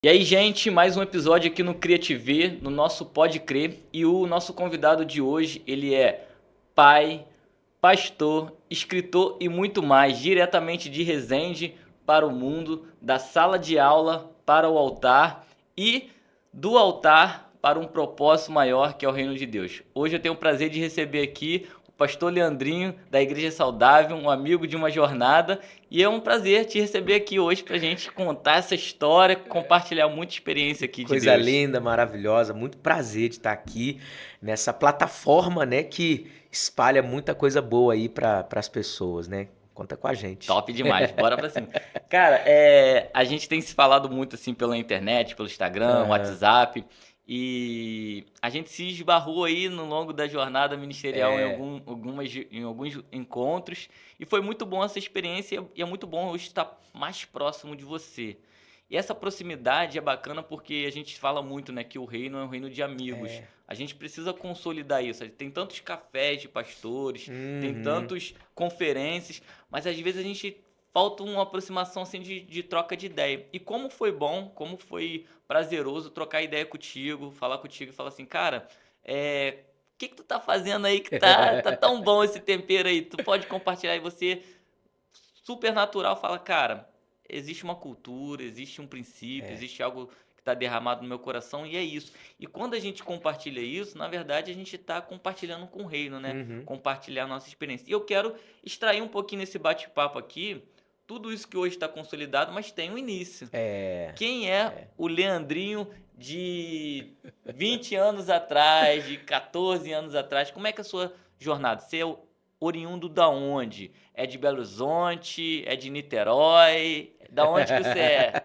E aí, gente, mais um episódio aqui no CriaTV, no nosso Pode Crer. E o nosso convidado de hoje, ele é pai, pastor, escritor e muito mais, diretamente de Resende para o mundo, da sala de aula para o altar e do altar para um propósito maior que é o reino de Deus. Hoje eu tenho o prazer de receber aqui o pastor Leandrinho, da Igreja Saudável, um amigo de uma jornada, e é um prazer te receber aqui hoje para a gente contar essa história, compartilhar muita experiência aqui de Coisa Deus. linda, maravilhosa, muito prazer de estar aqui nessa plataforma, né, que espalha muita coisa boa aí para as pessoas, né? Conta com a gente. Top demais, bora pra cima. Cara, a gente tem se falado muito assim pela internet, pelo Instagram, Aham. WhatsApp, e a gente se esbarrou aí no longo da jornada ministerial É, em alguns encontros, e foi muito bom essa experiência, e é muito bom hoje estar mais próximo de você. E essa proximidade é bacana porque a gente fala muito, né, que o reino é um reino de amigos. A gente precisa consolidar isso. Tem tantos cafés de pastores, tem uhum, tantos conferências, mas às vezes a gente falta uma aproximação assim de troca de ideia. E como foi bom, como foi prazeroso trocar ideia contigo, falar contigo e falar assim, cara, o que tu tá fazendo aí que tá tão bom esse tempero aí? Tu pode compartilhar e você, super natural, fala, cara, existe uma cultura, existe um princípio, é, existe algo que está derramado no meu coração e é isso. E quando a gente compartilha isso, na verdade a gente está compartilhando com o reino, né? uhum, Compartilhar a nossa experiência. E eu quero extrair um pouquinho nesse bate-papo aqui, tudo isso que hoje está consolidado, mas tem um início. é, Quem é é. o Leandrinho de 20 anos atrás, de 14 anos atrás? Como é que é a sua jornada? Você é oriundo da onde? É de Belo Horizonte? É de Niterói? Da onde que você é?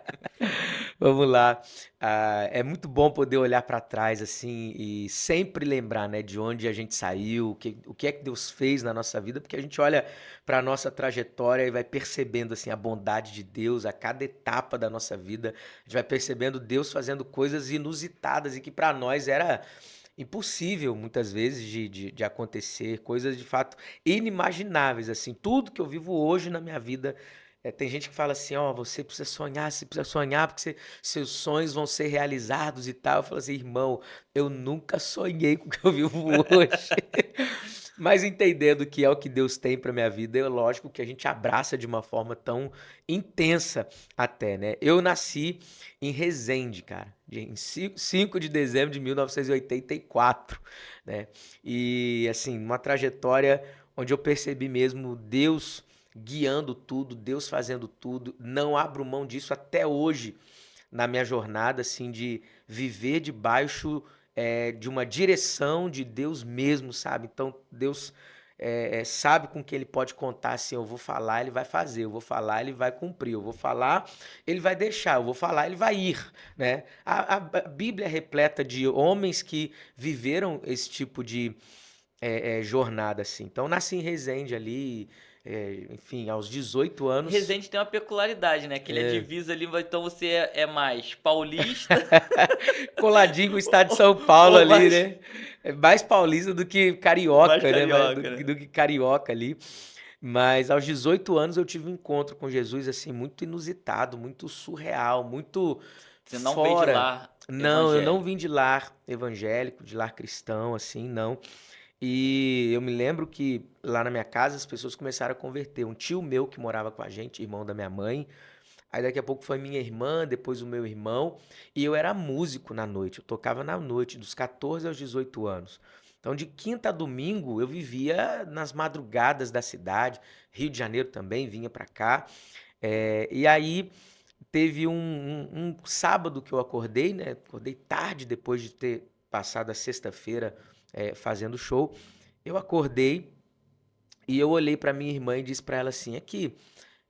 Vamos lá. É muito bom poder olhar para trás assim e sempre lembrar, né, de onde a gente saiu, o que é que Deus fez na nossa vida, porque a gente olha para a nossa trajetória e vai percebendo assim a bondade de Deus a cada etapa da nossa vida. A gente vai percebendo Deus fazendo coisas inusitadas e que para nós era impossível muitas vezes de acontecer, coisas de fato inimagináveis assim. Tudo que eu vivo hoje na minha vida tem gente que fala assim, ó, você precisa sonhar porque seus sonhos vão ser realizados e tal. Eu falo assim, irmão, eu nunca sonhei com o que eu vivo hoje. Mas entendendo que é o que Deus tem para minha vida, é lógico que a gente abraça de uma forma tão intensa até, né? Eu nasci em Resende, cara, em 5 de dezembro de 1984, né? E assim, uma trajetória onde eu percebi mesmo Deus guiando tudo, Deus fazendo tudo. Não abro mão disso até hoje na minha jornada, assim, de viver debaixo de uma direção de Deus mesmo, sabe? Então, Deus sabe com que ele pode contar, assim, eu vou falar, ele vai fazer, eu vou falar, ele vai cumprir, eu vou falar, ele vai deixar, eu vou falar, ele vai ir, né? A Bíblia é repleta de homens que viveram esse tipo de jornada, assim. Então, nasci em Resende ali, enfim, aos 18 anos. Resende tem uma peculiaridade, né? Que ele é divisa ali, então você é mais paulista Coladinho com o estado de ou, São Paulo ou ali, mais, né? É mais paulista do que mais carioca, né? Do, carioca, né? do que carioca ali. Mas aos 18 anos eu tive um encontro com Jesus, assim, muito inusitado, muito surreal, muito Você não veio de fora. lá Não, eu não evangélico. vim de lar evangélico, de lar cristão, assim, não. E eu me lembro que lá na minha casa as pessoas começaram a converter. Um tio meu que morava com a gente, irmão da minha mãe, aí daqui a pouco foi minha irmã, depois o meu irmão, e eu era músico na noite, eu tocava na noite, dos 14 aos 18 anos. Então, de quinta a domingo, eu vivia nas madrugadas da cidade, Rio de Janeiro também, vinha pra cá. E aí teve um sábado que eu acordei, né? Acordei tarde depois de ter passado a sexta-feira fazendo show. Eu acordei e eu olhei pra minha irmã e disse pra ela assim: aqui,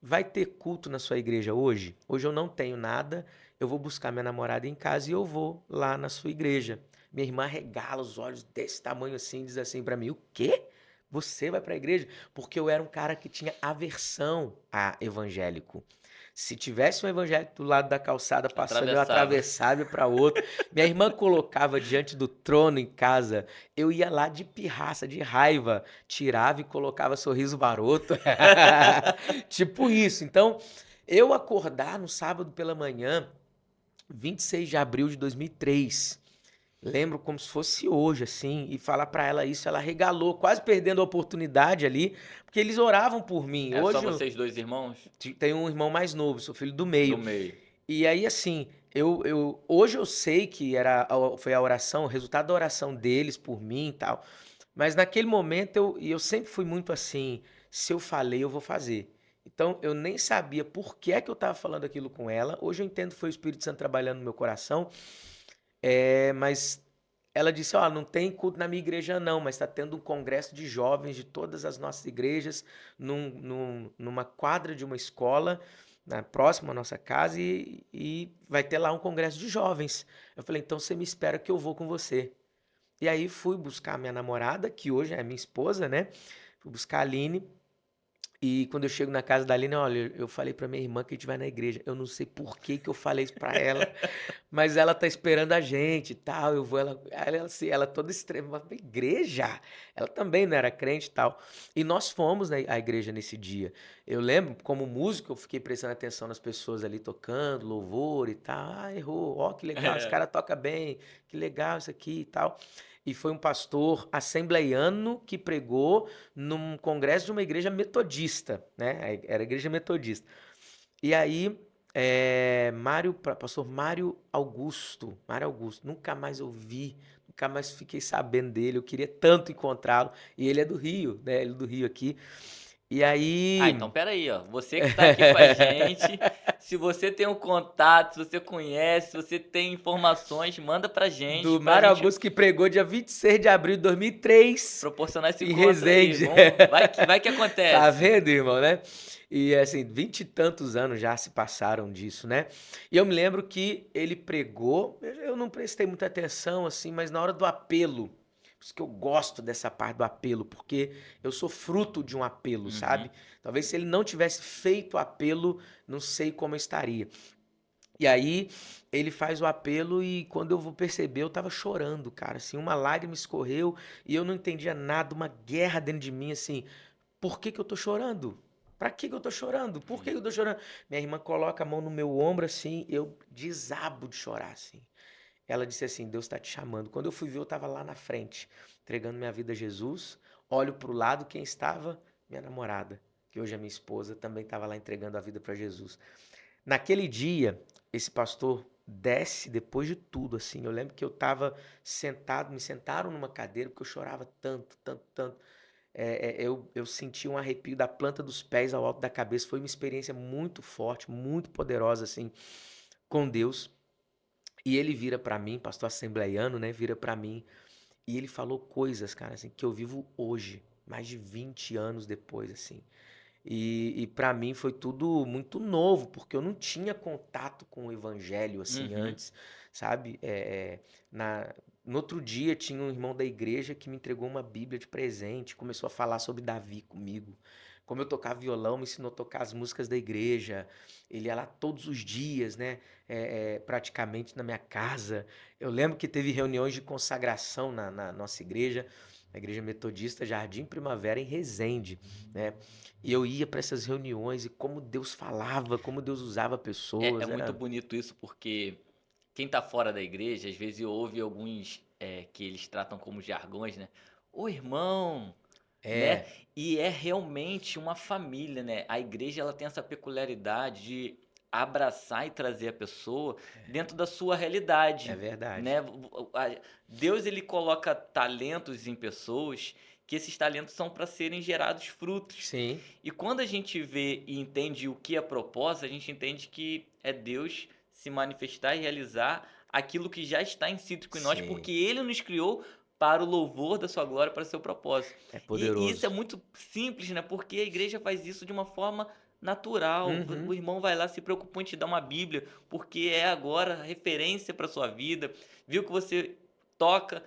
vai ter culto na sua igreja hoje? Hoje eu não tenho nada, eu vou buscar minha namorada em casa e eu vou lá na sua igreja. Minha irmã regala os olhos desse tamanho assim e diz assim pra mim: o quê? Você vai pra igreja? Porque eu era um cara que tinha aversão a evangélico. Se tivesse um evangélico do lado da calçada passando, eu Atravessava. atravessava e para outro. Minha irmã colocava diante do trono em casa, eu ia lá de pirraça, de raiva, tirava e colocava sorriso maroto. Tipo isso. Então, eu acordar no sábado pela manhã 26 de abril de 2003. Lembro como se fosse hoje, assim, e falar pra ela isso, ela regalou, quase perdendo a oportunidade ali, porque eles oravam por mim. É só Hoje vocês dois irmãos? tenho um irmão mais novo, sou filho do Do meio. meio. E aí, assim, hoje eu sei que foi a oração, o resultado da oração deles por mim e tal. Mas naquele momento eu sempre fui muito assim, se eu falei, eu vou fazer. Então eu nem sabia por que é que eu estava falando aquilo com ela. Hoje eu entendo que foi o Espírito Santo trabalhando no meu coração. Mas ela disse: Ó, não tem culto na minha igreja, não, mas está tendo um congresso de jovens de todas as nossas igrejas, numa quadra de uma escola, próxima à nossa casa, e vai ter lá um congresso de jovens. Eu falei: então você me espera que eu vou com você. E aí fui buscar minha namorada, que hoje é minha esposa, né? Fui buscar a Aline. E quando eu chego na casa da Aline, olha, eu falei pra minha irmã que a gente vai na igreja. Eu não sei por que que eu falei isso pra ela, mas ela tá esperando a gente e tal. Eu vou, ela, assim, ela toda extrema, mas igreja? Ela também não era crente e tal. E nós fomos à igreja nesse dia. Eu lembro, como músico, eu fiquei prestando atenção nas pessoas ali tocando, louvor e tal. Ah, errou, ó, que legal, esse É. cara toca bem, que legal isso aqui e tal. E foi um pastor assembleiano que pregou num congresso de uma igreja metodista, né? Era a igreja metodista. E aí, pastor Mário Augusto, nunca mais ouvi, nunca mais fiquei sabendo dele, eu queria tanto encontrá-lo, e ele é do Rio, né? Ele é do Rio aqui. E Ah, aí, então pera aí, ó. Você que tá aqui com a gente, se você tem um contato, se você conhece, se você tem informações, manda do pra Mário gente Augusto que pregou dia 26 de abril de 2003 proporcionar esse em encontro aí. Resende. Vamos, vai que Tá acontece. vendo, irmão, né? E assim, 20 e tantos anos já se passaram disso, né? E eu me lembro que ele pregou, eu não prestei muita atenção assim, mas na hora do apelo, por isso que eu gosto dessa parte do apelo, porque eu sou fruto de um apelo, Uhum. sabe? Talvez se ele não tivesse feito o apelo, não sei como eu estaria. E aí ele faz o apelo e quando eu vou perceber, eu tava chorando, cara, assim, uma lágrima escorreu e eu não entendia nada, uma guerra dentro de mim, assim, por que que eu tô chorando? Pra que que eu tô chorando? Por que que eu tô chorando? Minha irmã coloca a mão no meu ombro assim, eu desabo de chorar assim. Ela disse assim: Deus está te chamando. Quando eu fui ver, eu estava lá na frente, entregando minha vida a Jesus. Olho para o lado, quem estava? Minha namorada, que hoje é minha esposa, também estava lá entregando a vida para Jesus. Naquele dia, esse pastor desce depois de tudo, assim. Eu lembro que eu estava sentado, me sentaram numa cadeira, porque eu chorava tanto, tanto, tanto. Eu senti um arrepio da planta dos pés ao alto da cabeça. Foi uma experiência muito forte, muito poderosa, assim, com Deus. E ele vira pra mim, pastor assembleiano, né? Vira pra mim e ele falou coisas, cara, assim, que eu vivo hoje, mais de 20 anos depois, assim. E para mim foi tudo muito novo, porque eu não tinha contato com o evangelho assim Uhum. antes, sabe? No outro dia tinha um irmão da igreja que me entregou uma Bíblia de presente, começou a falar sobre Davi comigo. Como eu tocava violão, me ensinou a tocar as músicas da igreja. Ele ia lá todos os dias, né? Praticamente na minha casa. Eu lembro que teve reuniões de consagração na nossa igreja, na igreja metodista Jardim Primavera em Resende, né? E eu ia para essas reuniões e como Deus falava, como Deus usava É pessoas, muito era bonito isso porque quem tá fora da igreja, às vezes ouve alguns que eles tratam como jargões, né? Ô irmão, né? é, E é realmente uma família, né? A igreja ela tem essa peculiaridade de abraçar e trazer a pessoa dentro da sua é realidade, verdade. né? Deus ele coloca talentos em pessoas que esses talentos são para serem gerados frutos. Sim, E quando a gente vê e entende o que é propósito, a gente entende que é Deus se manifestar e realizar aquilo que já está intrínseco em nós, sim, porque Ele nos criou para o louvor da sua glória, para o seu propósito. é E isso é poderoso. muito simples, né? Porque a igreja faz isso de uma forma natural. O Uhum. irmão vai lá, se preocupa em te dar uma Bíblia, porque é agora referência para sua vida. Viu que você toca,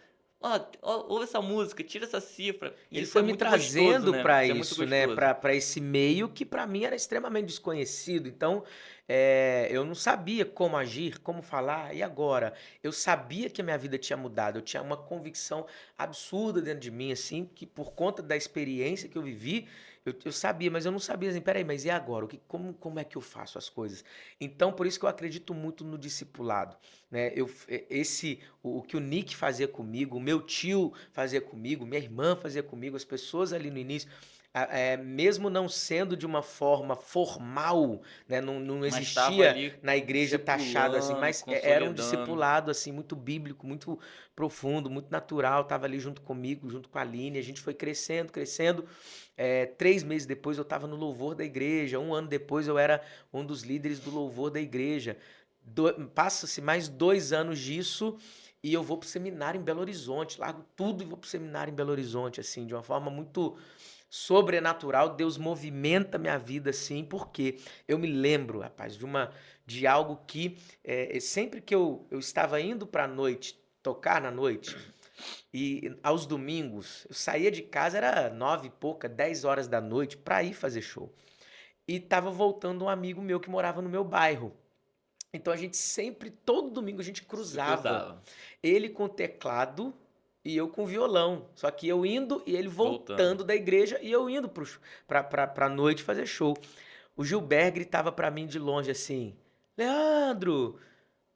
ouve essa música, tira essa cifra. E Ele isso é foi me muito gostoso, trazendo né? para Isso é muito isso, né? gostoso. Para esse meio que para mim era extremamente desconhecido. Então, eu não sabia como agir, como falar. E agora? Eu sabia que a minha vida tinha mudado. Eu tinha uma convicção absurda dentro de mim, assim, que por conta da experiência que eu vivi, Eu sabia, mas eu não sabia assim, peraí, mas e agora? Como é que eu faço as coisas? Então, por isso que eu acredito muito no discipulado, né? O que o Nick fazia comigo, o meu tio fazia comigo, minha irmã fazia comigo, as pessoas ali no início, mesmo não sendo de uma forma formal, né? Não Mas estava existia ali na igreja taxado assim, discipulando, mas era um consolidando. discipulado assim muito bíblico, muito profundo, muito natural. Tava ali junto comigo, junto com a Aline, a gente foi crescendo, crescendo. 3 meses depois eu estava no louvor da igreja. Um ano depois eu era um dos líderes do louvor da igreja. Passa-se mais 2 anos disso e eu vou para o seminário em Belo Horizonte. Largo tudo e vou para o seminário em Belo Horizonte, assim, de uma forma muito sobrenatural. Deus movimenta minha vida, assim, porque eu me lembro, rapaz, de algo que sempre que eu estava indo para a noite, tocar na noite, e aos domingos, eu saía de casa, era 9 e pouca, 10 horas da noite, para ir fazer show. E tava voltando um amigo meu que morava no meu bairro. Então a gente sempre, todo domingo, a gente Se cruzava. cruzava, Ele com teclado e eu com violão. Só que eu indo e ele voltando. voltando da igreja e eu indo pra noite fazer show. O Gilberto gritava pra mim de longe assim: Leandro,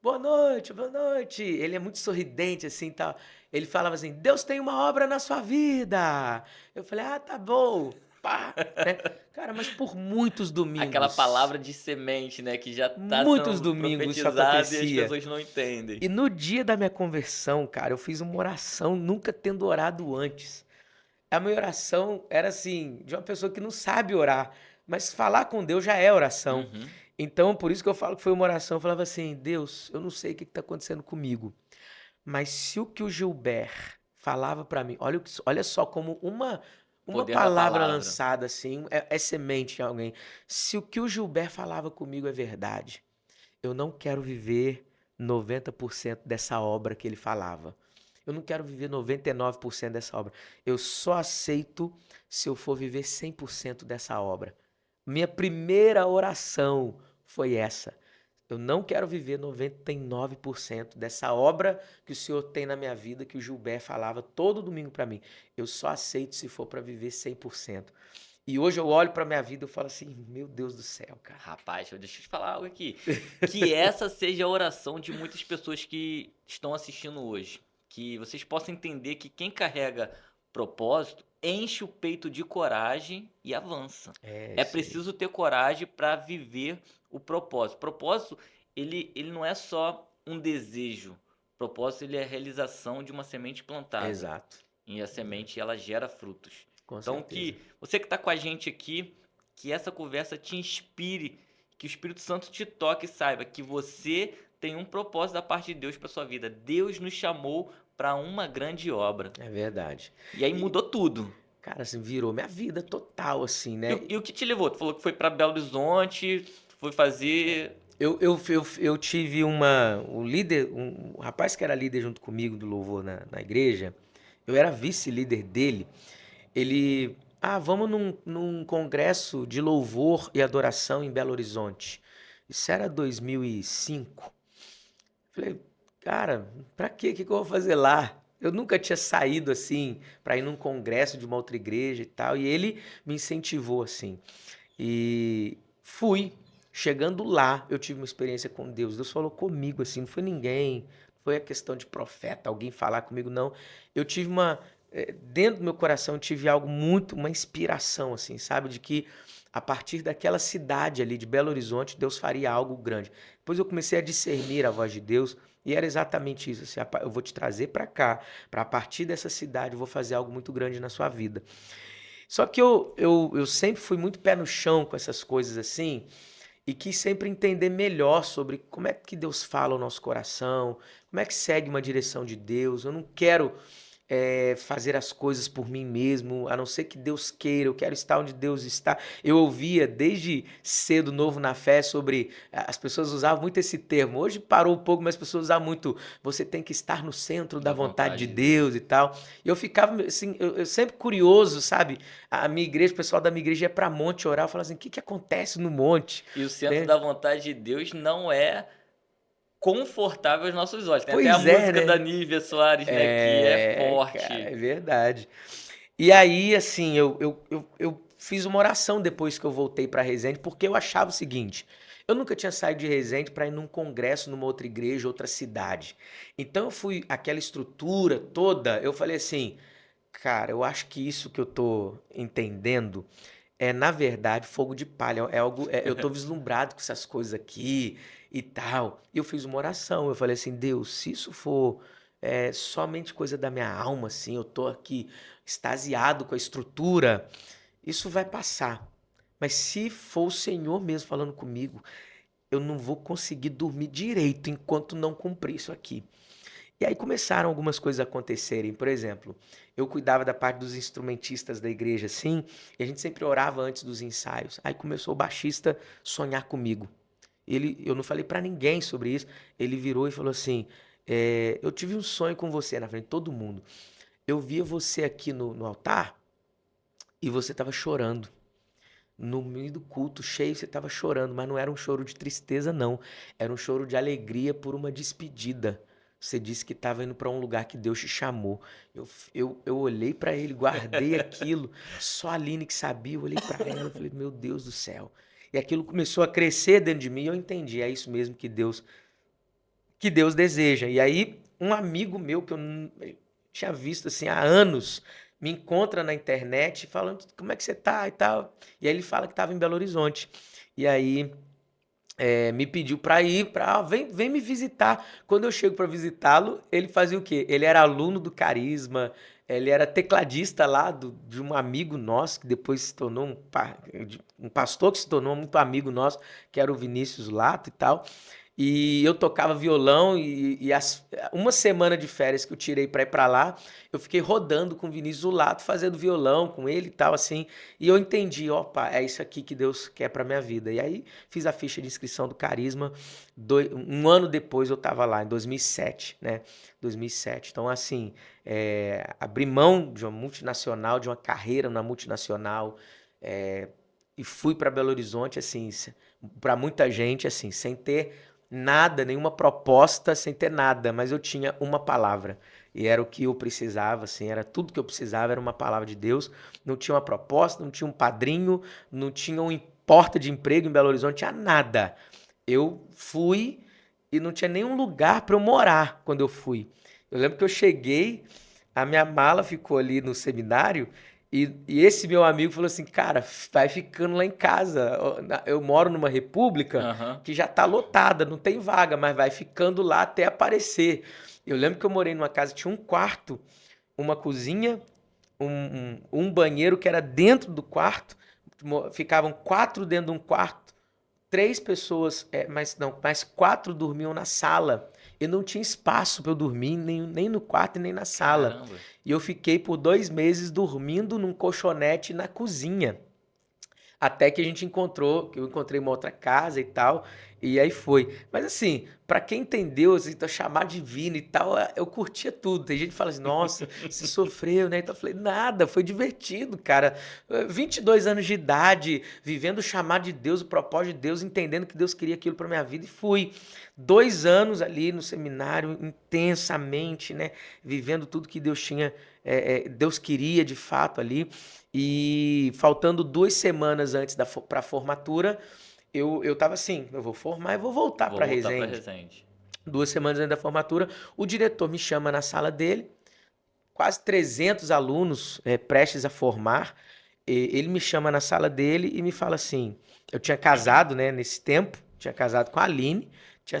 boa noite, boa noite. Ele é muito sorridente assim, tal. Ele falava assim: Deus tem uma obra na sua vida. Eu falei: Ah, tá bom. Pá, né? Cara, mas por Aquela muitos palavra de semente, né, que já tá muitos sendo domingos isso profetizada e as acontecia. pessoas não entendem. E no dia da minha conversão, cara, eu fiz uma oração nunca tendo orado antes. A minha oração era assim, de uma pessoa que não sabe orar, mas falar com Deus já é oração. Uhum. Então, por isso que eu falo que foi uma oração. Eu falava assim: Deus, eu não sei o que está acontecendo comigo, mas se o que o Gilbert falava para mim, olha só como uma Poder da palavra palavra. lançada assim é semente em alguém. Se o que o Gilbert falava comigo é verdade, eu não quero viver 90% dessa obra que ele falava. Eu não quero viver 99% dessa obra. Eu só aceito se eu for viver 100% dessa obra. Minha primeira oração foi essa. Eu não quero viver 99% dessa obra que o Senhor tem na minha vida, que o Gilberto falava todo domingo para mim. Eu só aceito se for para viver 100%. E hoje eu olho para minha vida e falo assim: meu Deus do céu, cara. Rapaz, deixa eu te falar algo aqui. Que essa seja a oração de muitas pessoas que estão assistindo hoje. Que vocês possam entender que quem carrega propósito enche o peito de coragem e avança. É É isso aí. preciso ter coragem para viver o propósito. Propósito, ele não é só um desejo. Propósito, ele é a realização de uma semente plantada. Exato. E a semente, ela gera frutos. Com Então, certeza. que você que está com a gente aqui, que essa conversa te inspire, que o Espírito Santo te toque e saiba que você tem um propósito da parte de Deus para sua vida. Deus nos chamou para uma grande obra. É verdade. E aí E, mudou tudo. cara, assim, virou minha vida total, assim, E, né? e o que te levou? Tu falou que foi para Belo Horizonte, foi fazer. Eu tive o líder, um rapaz que era líder junto comigo do louvor na igreja, eu era vice-líder dele. Vamos num congresso de louvor e adoração em Belo Horizonte. Isso era 2005. Falei, cara, pra quê? O que que eu vou fazer lá? Eu nunca tinha saído assim pra ir num congresso de uma outra igreja e tal. E ele me incentivou assim. E fui. Chegando lá, eu tive uma experiência com Deus. Deus falou comigo assim, não foi ninguém, não foi a questão de profeta, alguém falar comigo, não. Eu tive dentro do meu coração, eu tive algo muito, uma inspiração assim, sabe? De que a partir daquela cidade ali de Belo Horizonte, Deus faria algo grande. Depois eu comecei a discernir a voz de Deus e era exatamente isso. Assim, eu vou te trazer para cá, para a partir dessa cidade eu vou fazer algo muito grande na sua vida. Só que eu sempre fui muito pé no chão com essas coisas assim e quis sempre entender melhor sobre como é que Deus fala ao nosso coração, como é que segue uma direção de Deus. Eu não quero fazer as coisas por mim mesmo, a não ser que Deus queira, eu quero estar onde Deus está. Eu ouvia desde cedo, novo na fé, sobre. As pessoas usavam muito esse termo. Hoje parou um pouco, mas as pessoas usavam muito. Você tem que estar no centro da Da vontade de vontade de Deus. Deus e tal. E eu ficava assim, eu sempre curioso, sabe? A minha igreja, o pessoal da minha igreja ia para monte orar, eu falava assim: o que que acontece no monte? E o centro Né? da vontade de Deus não é confortável aos nossos olhos. Tem até a Pois é, música da né? Nívia Soares, né? Que é Cara, forte. é verdade. E aí, assim, eu fiz uma oração depois que eu voltei para Resende, porque eu achava o seguinte: eu nunca tinha saído de Resende para ir num congresso numa outra igreja, outra cidade. Então eu fui, aquela estrutura toda, eu falei assim, cara, eu acho que isso que eu tô entendendo é, na verdade, fogo de palha. É algo, eu tô vislumbrado com essas coisas aqui e tal. E eu fiz uma oração. Eu falei assim, Deus, se isso for somente coisa da minha alma, assim, eu tô aqui extasiado com a estrutura, isso vai passar. Mas se for o Senhor mesmo falando comigo, eu não vou conseguir dormir direito enquanto não cumprir isso aqui. E aí começaram algumas coisas a acontecerem. Por exemplo, eu cuidava da parte dos instrumentistas da igreja, assim, e a gente sempre orava antes dos ensaios. Aí começou o baixista sonhar comigo. Eu não falei pra ninguém sobre isso. Ele virou e falou assim: eu tive um sonho com você na frente de todo mundo. Eu via você aqui no altar e você estava chorando. No meio do culto cheio, você estava chorando, mas não era um choro de tristeza, não. Era um choro de alegria por uma despedida. Você disse que estava indo para um lugar que Deus te chamou. Eu olhei para ele, guardei aquilo. Só a Aline que sabia, eu olhei para ela e falei, meu Deus do céu. E aquilo começou a crescer dentro de mim e eu entendi, é isso mesmo que Deus deseja. E aí, um amigo meu que eu não tinha visto assim há anos, me encontra na internet falando como é que você tá e tal. E aí ele fala que estava em Belo Horizonte. E aí me pediu para ir, vem me visitar. Quando eu chego para visitá-lo, ele fazia o quê? Ele era aluno do Carisma, ele era tecladista lá de um amigo nosso, que depois se tornou um pastor que se tornou muito amigo nosso, que era o Vinícius Lato e tal. E eu tocava violão uma semana de férias que eu tirei para ir para lá, eu fiquei rodando com o Vinícius Zulato, fazendo violão com ele e tal, assim. E eu entendi, opa, é isso aqui que Deus quer para minha vida. E aí fiz a ficha de inscrição do Carisma. Um ano depois eu estava lá, em 2007, né? 2007. Então, assim, abri mão de uma multinacional, de uma carreira na multinacional, e fui para Belo Horizonte, assim, para muita gente, assim, sem ter nada, nenhuma proposta, sem ter nada, mas eu tinha uma palavra. E era o que eu precisava, assim, era tudo que eu precisava, era uma palavra de Deus. Não tinha uma proposta, não tinha um padrinho, não tinha um porta de emprego em Belo Horizonte, tinha nada. Eu fui e não tinha nenhum lugar para eu morar quando eu fui. Eu lembro que eu cheguei, a minha mala ficou ali no seminário e esse meu amigo falou assim, cara, vai ficando lá em casa. Eu moro numa república Aham. que já tá lotada, não tem vaga, mas vai ficando lá até aparecer. Eu lembro que eu morei numa casa que tinha um quarto, uma cozinha, um banheiro que era dentro do quarto, ficavam 4 dentro de um quarto, 3 pessoas, mas 4 dormiam na sala. E não tinha espaço para eu dormir, nem no quarto e nem na sala. Caramba. E eu fiquei por 2 meses dormindo num colchonete na cozinha. Até que que eu encontrei uma outra casa e tal, e aí foi. Mas assim, pra quem entendeu, assim, tá chamar divino e tal, eu curtia tudo. Tem gente que fala assim, nossa, você sofreu, né? Então eu falei, nada, foi divertido, cara. 22 anos de idade, vivendo o chamado de Deus, o propósito de Deus, entendendo que Deus queria aquilo pra minha vida, e fui. 2 anos ali no seminário, intensamente, né? Vivendo tudo que Deus tinha, Deus queria de fato ali. E faltando 2 semanas antes para a formatura, eu tava assim, eu vou formar e vou voltar Vou para voltar pra Resende. Resende. 2 semanas antes da formatura, o diretor me chama na sala dele, quase 300 alunos prestes a formar. Ele me chama na sala dele e me fala assim, eu tinha casado, né, nesse tempo, tinha casado com a Aline,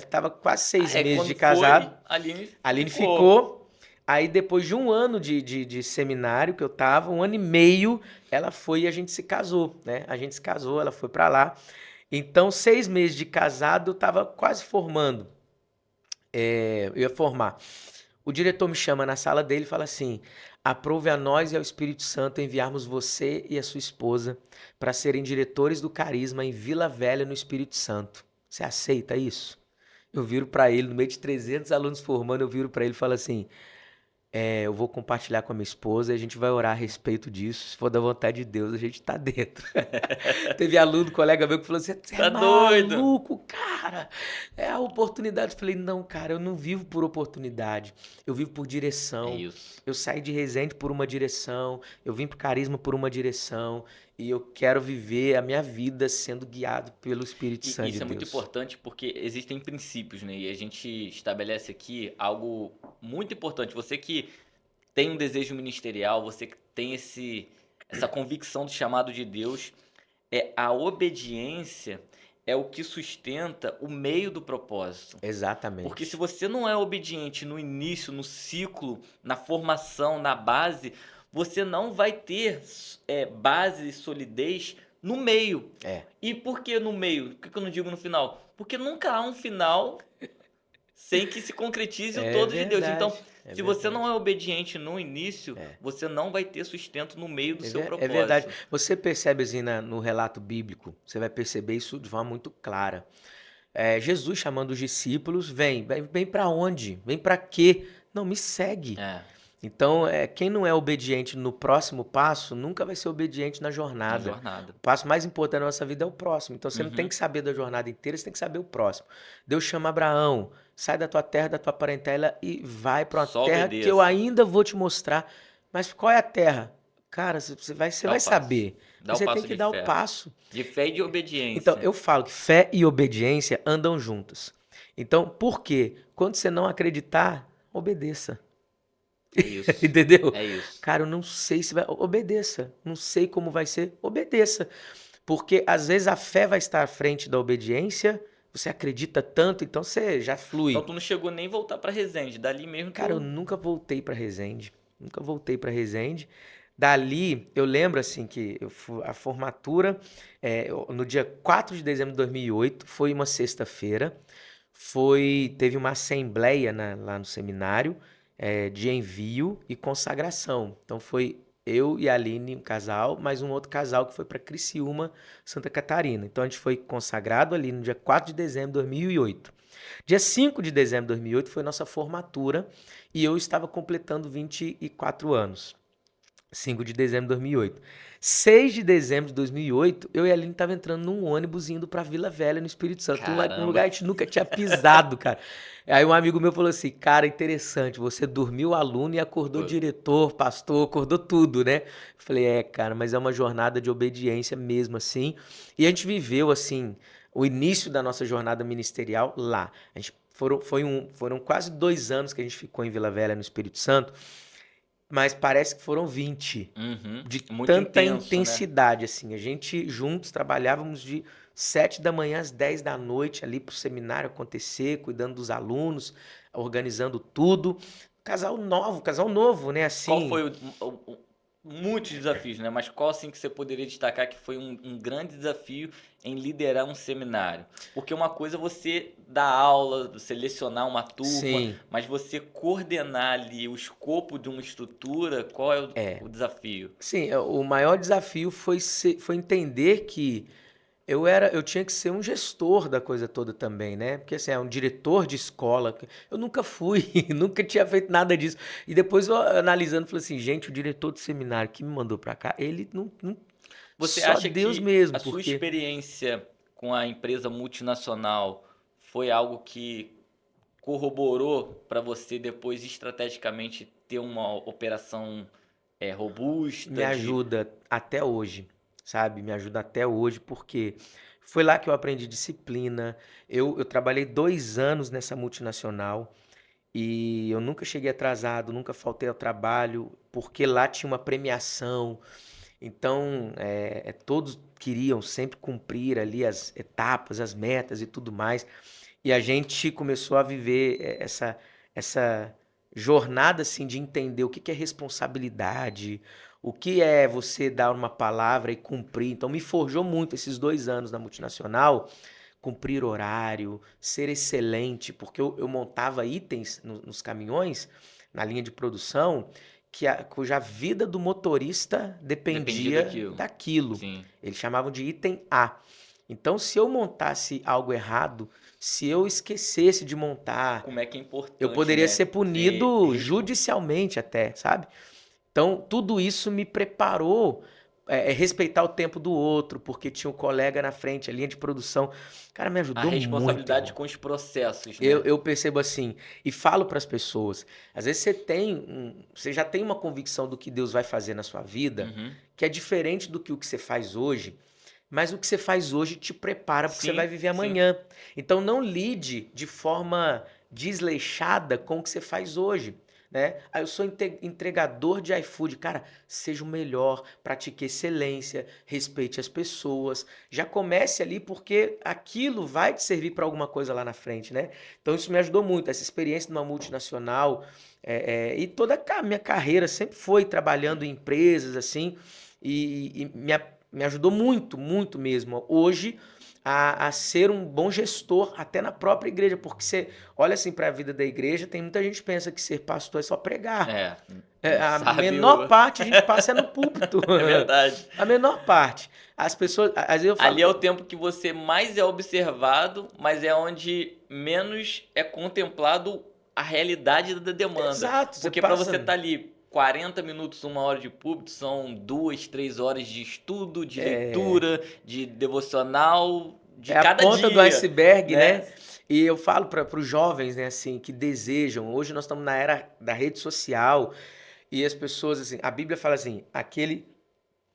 tava quase seis É, meses de quando foi, casado. a Aline A Aline ficou. ficou. Aí, depois de um ano de seminário que eu tava, um ano e meio, ela foi e a gente se casou, né? A gente se casou, ela foi pra lá. Então, 6 meses de casado, eu tava quase formando. Eu ia formar. O diretor me chama na sala dele e fala assim: aprove a nós e ao Espírito Santo enviarmos você e a sua esposa para serem diretores do Carisma em Vila Velha, no Espírito Santo. Você aceita isso? Eu viro para ele, no meio de 300 alunos formando, eu viro para ele e falo assim: eu vou compartilhar com a minha esposa e a gente vai orar a respeito disso. Se for da vontade de Deus, a gente tá dentro. Teve aluno, colega meu, que falou assim: você é Tá doido? maluco, cara. É a oportunidade. Eu falei: não, cara, eu não vivo por oportunidade. Eu vivo por É direção. isso. Eu saí de Resende por uma direção. Eu vim pro Carisma por uma direção. e eu quero viver a minha vida sendo guiado pelo Espírito E Santo de isso é muito Deus. importante porque existem princípios, né? E a gente estabelece aqui algo muito importante. Você que tem um desejo ministerial, você que tem essa convicção do chamado de Deus, a obediência é o que sustenta o meio do propósito. Porque se Exatamente. você não é obediente no início, no ciclo, na formação, na base, você não vai ter base e solidez no meio. É, E por que no meio? Por que eu não digo no final? Porque nunca há um final sem que se concretize o é todo de Deus. Então, verdade, é se você não verdade. é obediente no início, É. você não vai ter sustento no meio do seu É verdade. propósito. Você percebe assim no relato bíblico, você vai perceber isso de forma muito clara. Jesus chamando os discípulos, vem para onde? Vem para quê? Não, me segue. É, Então, quem não é obediente no próximo passo, nunca vai ser obediente na na jornada. jornada. O passo mais importante da nossa vida é o próximo. Então, você não tem Uhum. que saber da jornada inteira, você tem que saber o próximo. Deus chama Abraão, sai da tua terra, da tua parentela e vai para uma Só terra que eu obedeça. ainda vou te mostrar. Mas qual é a terra? Cara, você Dá vai o passo. saber. Dá Mas o você tem passo que de dar o fé. passo. De fé e de Então, obediência. eu falo que fé e obediência andam juntas. Então, por quê? Quando você não acreditar, obedeça. É isso. Entendeu? É isso. Cara, eu não sei se vai. Obedeça. Não sei como vai ser. Obedeça. Porque às vezes a fé vai estar à frente da obediência. Você acredita tanto, então você já Então flui. tu não chegou nem voltar pra Resende. Dali mesmo Cara, eu tu. nunca voltei para Resende. Nunca voltei para Resende. Dali, eu lembro assim que a formatura, no dia 4 de dezembro de 2008, foi uma sexta-feira. Teve uma assembleia lá no seminário, de envio e consagração. Então foi eu e a Aline, um casal, mais um outro casal que foi para Criciúma, Santa Catarina. Então a gente foi consagrado ali no dia 4 de dezembro de 2008. Dia 5 de dezembro de 2008 foi nossa formatura e eu estava completando 24 anos. 5 de dezembro de 2008. 6 de dezembro de 2008, eu e a Aline estava entrando num ônibus indo pra Vila Velha, no Espírito Santo. Um Caramba. lugar que a gente nunca tinha pisado, cara. Aí um amigo meu falou assim, cara, interessante, você dormiu aluno e acordou Pô, diretor, pastor, acordou tudo, né? Eu falei, cara, mas é uma jornada de obediência mesmo, assim. E a gente viveu, assim, o início da nossa jornada ministerial lá. A gente foram quase 2 anos que a gente ficou em Vila Velha, no Espírito Santo, mas parece que foram 20 uhum. de Muito tanta intenso, né? intensidade, assim. A gente juntos trabalhávamos de 7 da manhã às 10 da noite ali para o seminário acontecer, cuidando dos alunos, organizando tudo. Casal novo, né? Qual Assim, foi muitos desafios, né? Mas qual assim que você poderia destacar que foi um grande desafio em liderar um seminário? Porque uma coisa é você dar aula, selecionar uma turma, sim, mas você coordenar ali o escopo de uma estrutura, qual é é. o desafio? Sim, o maior desafio foi entender que eu tinha que ser um gestor da coisa toda também, né? Porque assim, é um diretor de escola. Eu nunca fui, nunca tinha feito nada disso. E depois eu analisando, falei assim, gente, o diretor do seminário que me mandou pra cá, ele não, Você só acha Deus que mesmo, a sua porque, experiência com a empresa multinacional foi algo que corroborou para você depois estrategicamente ter uma operação me robusta de. ajuda até hoje, sabe? Me ajuda até hoje, porque foi lá que eu aprendi disciplina. Eu trabalhei 2 anos nessa multinacional e eu nunca cheguei atrasado, nunca faltei ao trabalho, porque lá tinha uma premiação. Então, todos queriam sempre cumprir ali as etapas, as metas e tudo mais. E a gente começou a viver essa jornada assim de entender o que é responsabilidade, o que é você dar uma palavra e cumprir. Então me forjou muito esses 2 anos na multinacional, cumprir horário, ser excelente, porque eu montava itens nos caminhões, na linha de produção, cuja vida do motorista Dependia dependia daquilo. daquilo. Sim. Eles chamavam de item A. Então, se eu montasse algo errado, se eu esquecesse de montar, Como é que é eu importante, poderia né? ser Ter punido judicialmente até, sabe? Então, tudo isso me preparou respeitar o tempo do outro, porque tinha um colega na frente, a linha de produção. Cara, me A ajudou muito, responsabilidade irmão. com os processos, né? Eu percebo assim, e falo para as pessoas, às vezes você já tem uma convicção do que Deus vai fazer na sua vida, Uhum. que é diferente do que o que você faz hoje, mas o que você faz hoje te prepara para o que você vai Sim, viver sim. amanhã. Então não lide de forma desleixada com o que você faz hoje, né? Ah, eu sou entregador de iFood. Cara, seja o melhor, pratique excelência, respeite as pessoas. Já comece ali porque aquilo vai te servir para alguma coisa lá na frente, né? Então isso me ajudou muito. Essa experiência numa multinacional e toda a minha carreira sempre foi trabalhando em empresas assim e me ajudou muito, muito mesmo. Hoje a ser um bom gestor até na própria igreja, porque você olha assim para a vida da igreja, tem muita gente que pensa que ser pastor é só pregar. É, não A sabe menor parte a gente passa é no púlpito. É verdade. A menor parte. As pessoas, às vezes eu falo, Ali é o tempo que você mais é observado, mas é onde menos é contemplado a realidade da demanda. exato, você Porque para você passa. estar ali 40 minutos, 1 hora de púlpito, são 2, 3 horas de estudo, de leitura, de devocional, de É a cada ponta do dia, iceberg, né? né? E eu falo para os jovens, né, assim, que desejam. Hoje nós estamos na era da rede social e as pessoas, assim, a Bíblia fala assim: aquele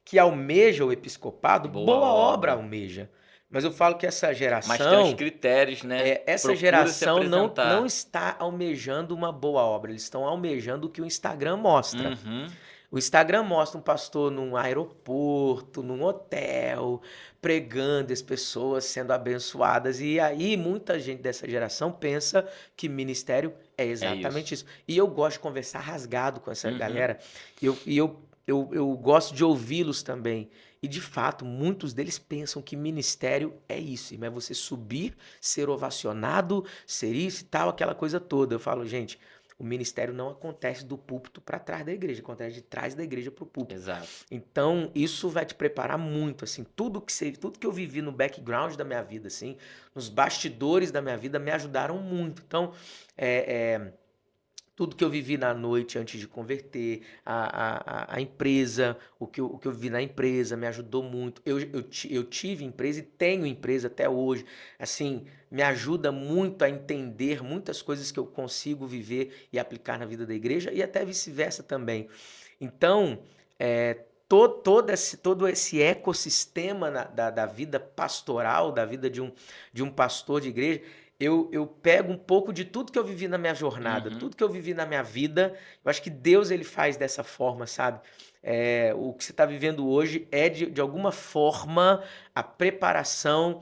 que almeja o episcopado, Boa boa obra obra. almeja. Mas eu falo que Mas tem os geração, critérios, né? essa Procura se geração não apresentar. está almejando uma boa obra, eles estão almejando o que o Instagram mostra. Uhum. O Instagram mostra um pastor num aeroporto, num hotel, pregando, as pessoas sendo abençoadas. E aí muita gente dessa geração pensa que ministério é É isso. exatamente isso. E eu gosto de conversar rasgado com essa Uhum. galera. Eu gosto de ouvi-los também. E de fato, muitos deles pensam que ministério é isso. É você subir, ser ovacionado, ser isso e tal, aquela coisa toda. Eu falo, gente, o ministério não acontece do púlpito para trás da igreja, acontece de trás da igreja para o púlpito. Exato. Então, isso vai te preparar muito, assim, tudo que eu vivi no background da minha vida, assim, nos bastidores da minha vida, me ajudaram muito. Então, tudo que eu vivi na noite antes de converter, a empresa, o que eu vivi na empresa me ajudou muito. Eu tive empresa e tenho empresa até hoje. Assim, me ajuda muito a entender muitas coisas que eu consigo viver e aplicar na vida da igreja e até vice-versa também. Então, todo esse ecossistema da vida pastoral, da vida de um pastor de igreja, eu pego um pouco de tudo que eu vivi na minha jornada, Uhum. tudo que eu vivi na minha vida. Eu acho que Deus ele faz dessa forma, sabe? O que você está vivendo hoje é de alguma forma a preparação,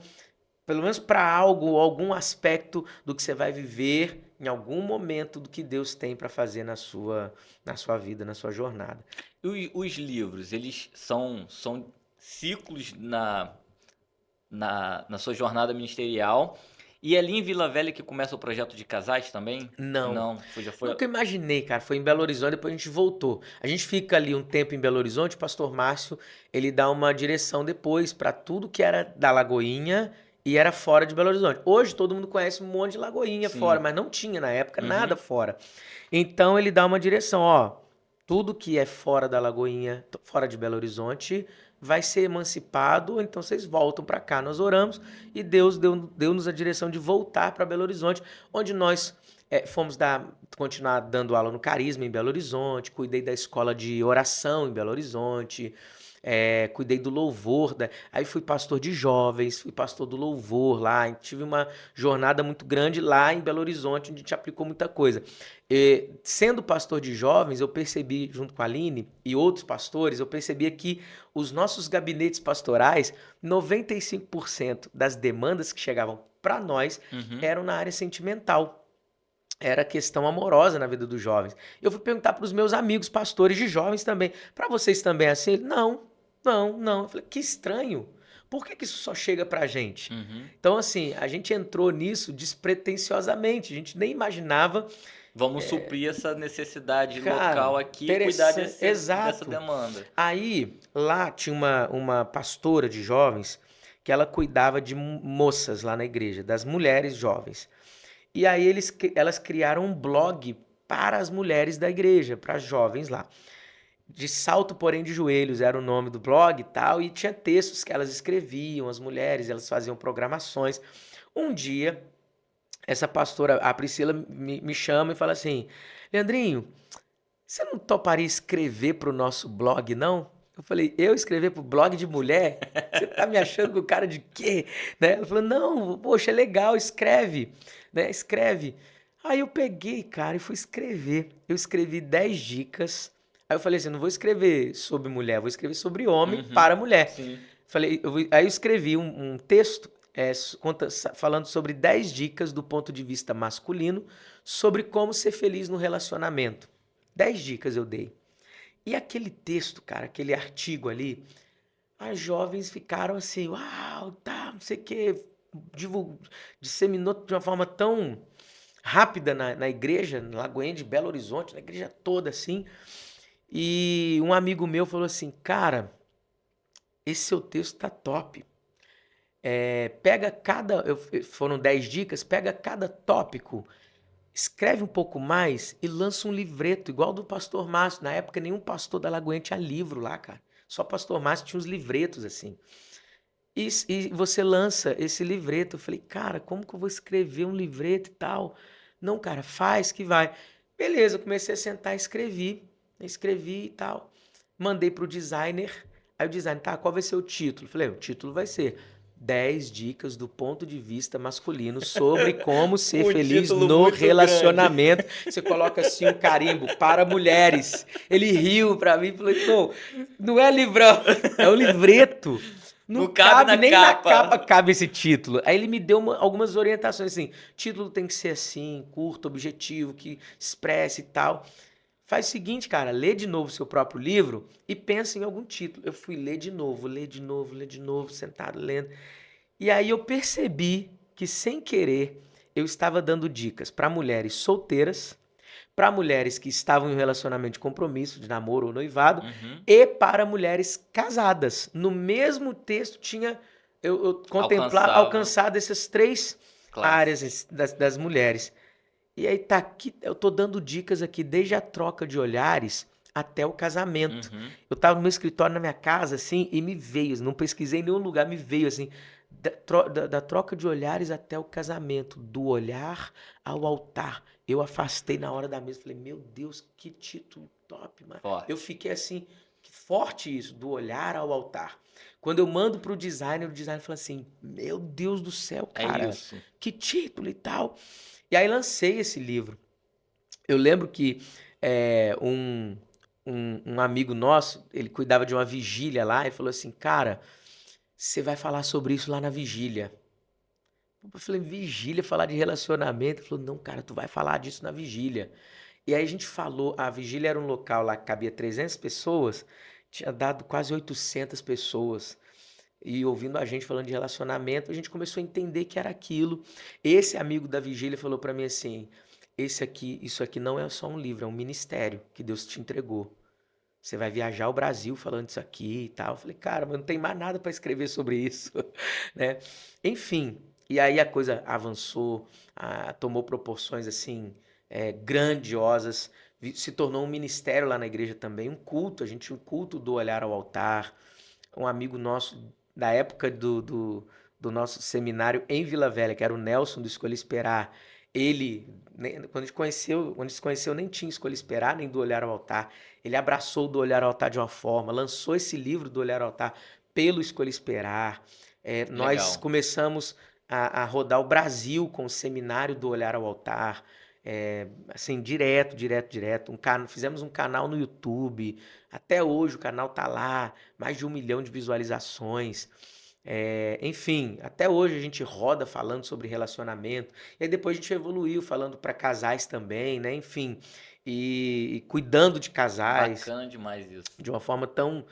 pelo menos para algo, algum aspecto do que você vai viver em algum momento do que Deus tem para fazer na sua vida, na sua jornada. E os livros, eles são ciclos na sua jornada ministerial. E é ali em Vila Velha que começa o projeto de casais também? Não. Não, já foi. Nunca imaginei, cara. Foi em Belo Horizonte, depois a gente voltou. A gente fica ali um tempo em Belo Horizonte, o pastor Márcio, ele dá uma direção depois para tudo que era da Lagoinha e era fora de Belo Horizonte. Hoje todo mundo conhece um monte de Lagoinha fora, Sim. mas não tinha na época nada Uhum. fora. Então ele dá uma direção, ó, tudo que é fora da Lagoinha, fora de Belo Horizonte, vai ser emancipado, então vocês voltam para cá. Nós oramos e Deus deu-nos a direção de voltar para Belo Horizonte, onde nós fomos continuar dando aula no Carisma em Belo Horizonte, cuidei da escola de oração em Belo Horizonte, cuidei do louvor, aí fui pastor de jovens, fui pastor do louvor lá, tive uma jornada muito grande lá em Belo Horizonte, onde a gente aplicou muita coisa. Sendo pastor de jovens, eu percebi, junto com a Aline e outros pastores, eu percebia que os nossos gabinetes pastorais, 95% das demandas que chegavam para nós Uhum. eram na área sentimental. Era questão amorosa na vida dos jovens. Eu fui perguntar para os meus amigos pastores de jovens também. Para vocês também é assim? Ele, não, não, não. Eu falei, que estranho. Por que isso só chega para a gente? Uhum. Então, assim, a gente entrou nisso despretensiosamente. A gente nem imaginava. Vamos suprir essa necessidade Cara, local aqui e cuidar interessante. dessa Exato. demanda. Aí, lá tinha uma pastora de jovens que ela cuidava de moças lá na igreja, das mulheres jovens. E aí elas criaram um blog para as mulheres da igreja, para as jovens lá. De Salto, porém de Joelhos, era o nome do blog e tal, e tinha textos que elas escreviam, as mulheres, elas faziam programações. Um dia, essa pastora, a Priscila, me chama e fala assim: Leandrinho, você não toparia escrever para o nosso blog, não? Eu falei: eu escrever para o blog de mulher? Você tá me achando com cara de quê? Né? Ela falou: não, poxa, é legal, escreve, né? Escreve. Aí eu peguei, cara, e fui escrever. Eu escrevi 10 dicas. Aí eu falei assim: não vou escrever sobre mulher, vou escrever sobre homem Uhum. para mulher. Sim. Falei, aí eu escrevi um texto falando sobre 10 dicas do ponto de vista masculino sobre como ser feliz no relacionamento. 10 dicas eu dei. E aquele texto, cara, aquele artigo ali, as jovens ficaram assim, uau, tá, não sei o quê, disseminou de uma forma tão rápida na igreja, na Lagoinha de Belo Horizonte, na igreja toda assim. E um amigo meu falou assim, cara, esse seu texto tá top. Pega cada. Foram 10 dicas, pega cada tópico, escreve um pouco mais e lança um livreto, igual do Pastor Márcio. Na época, nenhum pastor da Lagoinha tinha livro lá, cara. Só Pastor Márcio tinha uns livretos assim. E você lança esse livreto. Eu falei, cara, como que eu vou escrever um livreto e tal? Não, cara, faz que vai. Beleza, eu comecei a sentar e escrevi e tal. Mandei pro designer. Aí o designer, tá, qual vai ser o título? Falei, o título vai ser 10 dicas do ponto de vista masculino sobre como ser Um feliz título no muito grande. relacionamento. Você coloca assim um carimbo para mulheres. Ele riu pra mim e falou, não, não é livrão, é um livreto. Não Não cabe cabe, na nem na capa capa. cabe esse título. Aí ele me deu algumas orientações assim, título tem que ser assim, curto, objetivo, que expresse e tal. Faz o seguinte, cara, lê de novo seu próprio livro e pensa em algum título. Eu fui ler de novo, ler de novo, sentado lendo. E aí eu percebi que, sem querer, eu estava dando dicas para mulheres solteiras, para mulheres que estavam em um relacionamento de compromisso, de namoro ou noivado, Uhum. e para mulheres casadas. No mesmo texto tinha eu contemplar, Alcançava. alcançado essas três Classe. áreas das mulheres. E aí tá aqui, eu tô dando dicas aqui desde a troca de olhares até o casamento. Uhum. Eu tava no meu escritório na minha casa, assim, e me veio, não pesquisei em nenhum lugar, me veio assim, da troca de olhares até o casamento, do olhar ao altar. Eu afastei na hora da mesa, falei, meu Deus, que título top, mano. Eu Forte. fiquei assim, que forte isso, do olhar ao altar. Quando eu mando pro designer, o designer fala assim, meu Deus do céu, É cara, isso. que título e tal. E aí lancei esse livro. Eu lembro que um amigo nosso, ele cuidava de uma vigília lá e falou assim, cara, você vai falar sobre isso lá na vigília. Eu falei, vigília, falar de relacionamento? Ele falou, não, cara, tu vai falar disso na vigília. E aí a gente falou, a vigília era um local lá que cabia 300 pessoas, tinha dado quase 800 pessoas. E ouvindo a gente falando de relacionamento, a gente começou a entender que era aquilo. Esse amigo da vigília falou para mim assim: isso aqui não é só um livro, é um ministério que Deus te entregou. Você vai viajar o Brasil falando isso aqui e tal. Eu falei, cara, mas não tem mais nada para escrever sobre isso, né? Enfim, e aí a coisa avançou, tomou proporções assim grandiosas, se tornou um ministério lá na igreja também, um culto. A gente tinha um culto do olhar ao altar. Um amigo nosso da época do nosso seminário em Vila Velha, que era o Nelson do Escolha Esperar. Ele, quando a gente se conheceu, nem tinha Escolha Esperar, nem do Olhar ao Altar. Ele abraçou o do Olhar ao Altar de uma forma, lançou esse livro do Olhar ao Altar pelo Escolha Esperar. Nós Legal. começamos a rodar o Brasil com o seminário do Olhar ao Altar. Assim, direto. Fizemos um canal no YouTube. Até hoje o canal tá lá, mais de 1 milhão de visualizações. Enfim, até hoje a gente roda falando sobre relacionamento. E aí depois a gente evoluiu falando para casais também, né? Enfim, e cuidando de casais Bacana demais isso. de uma forma tão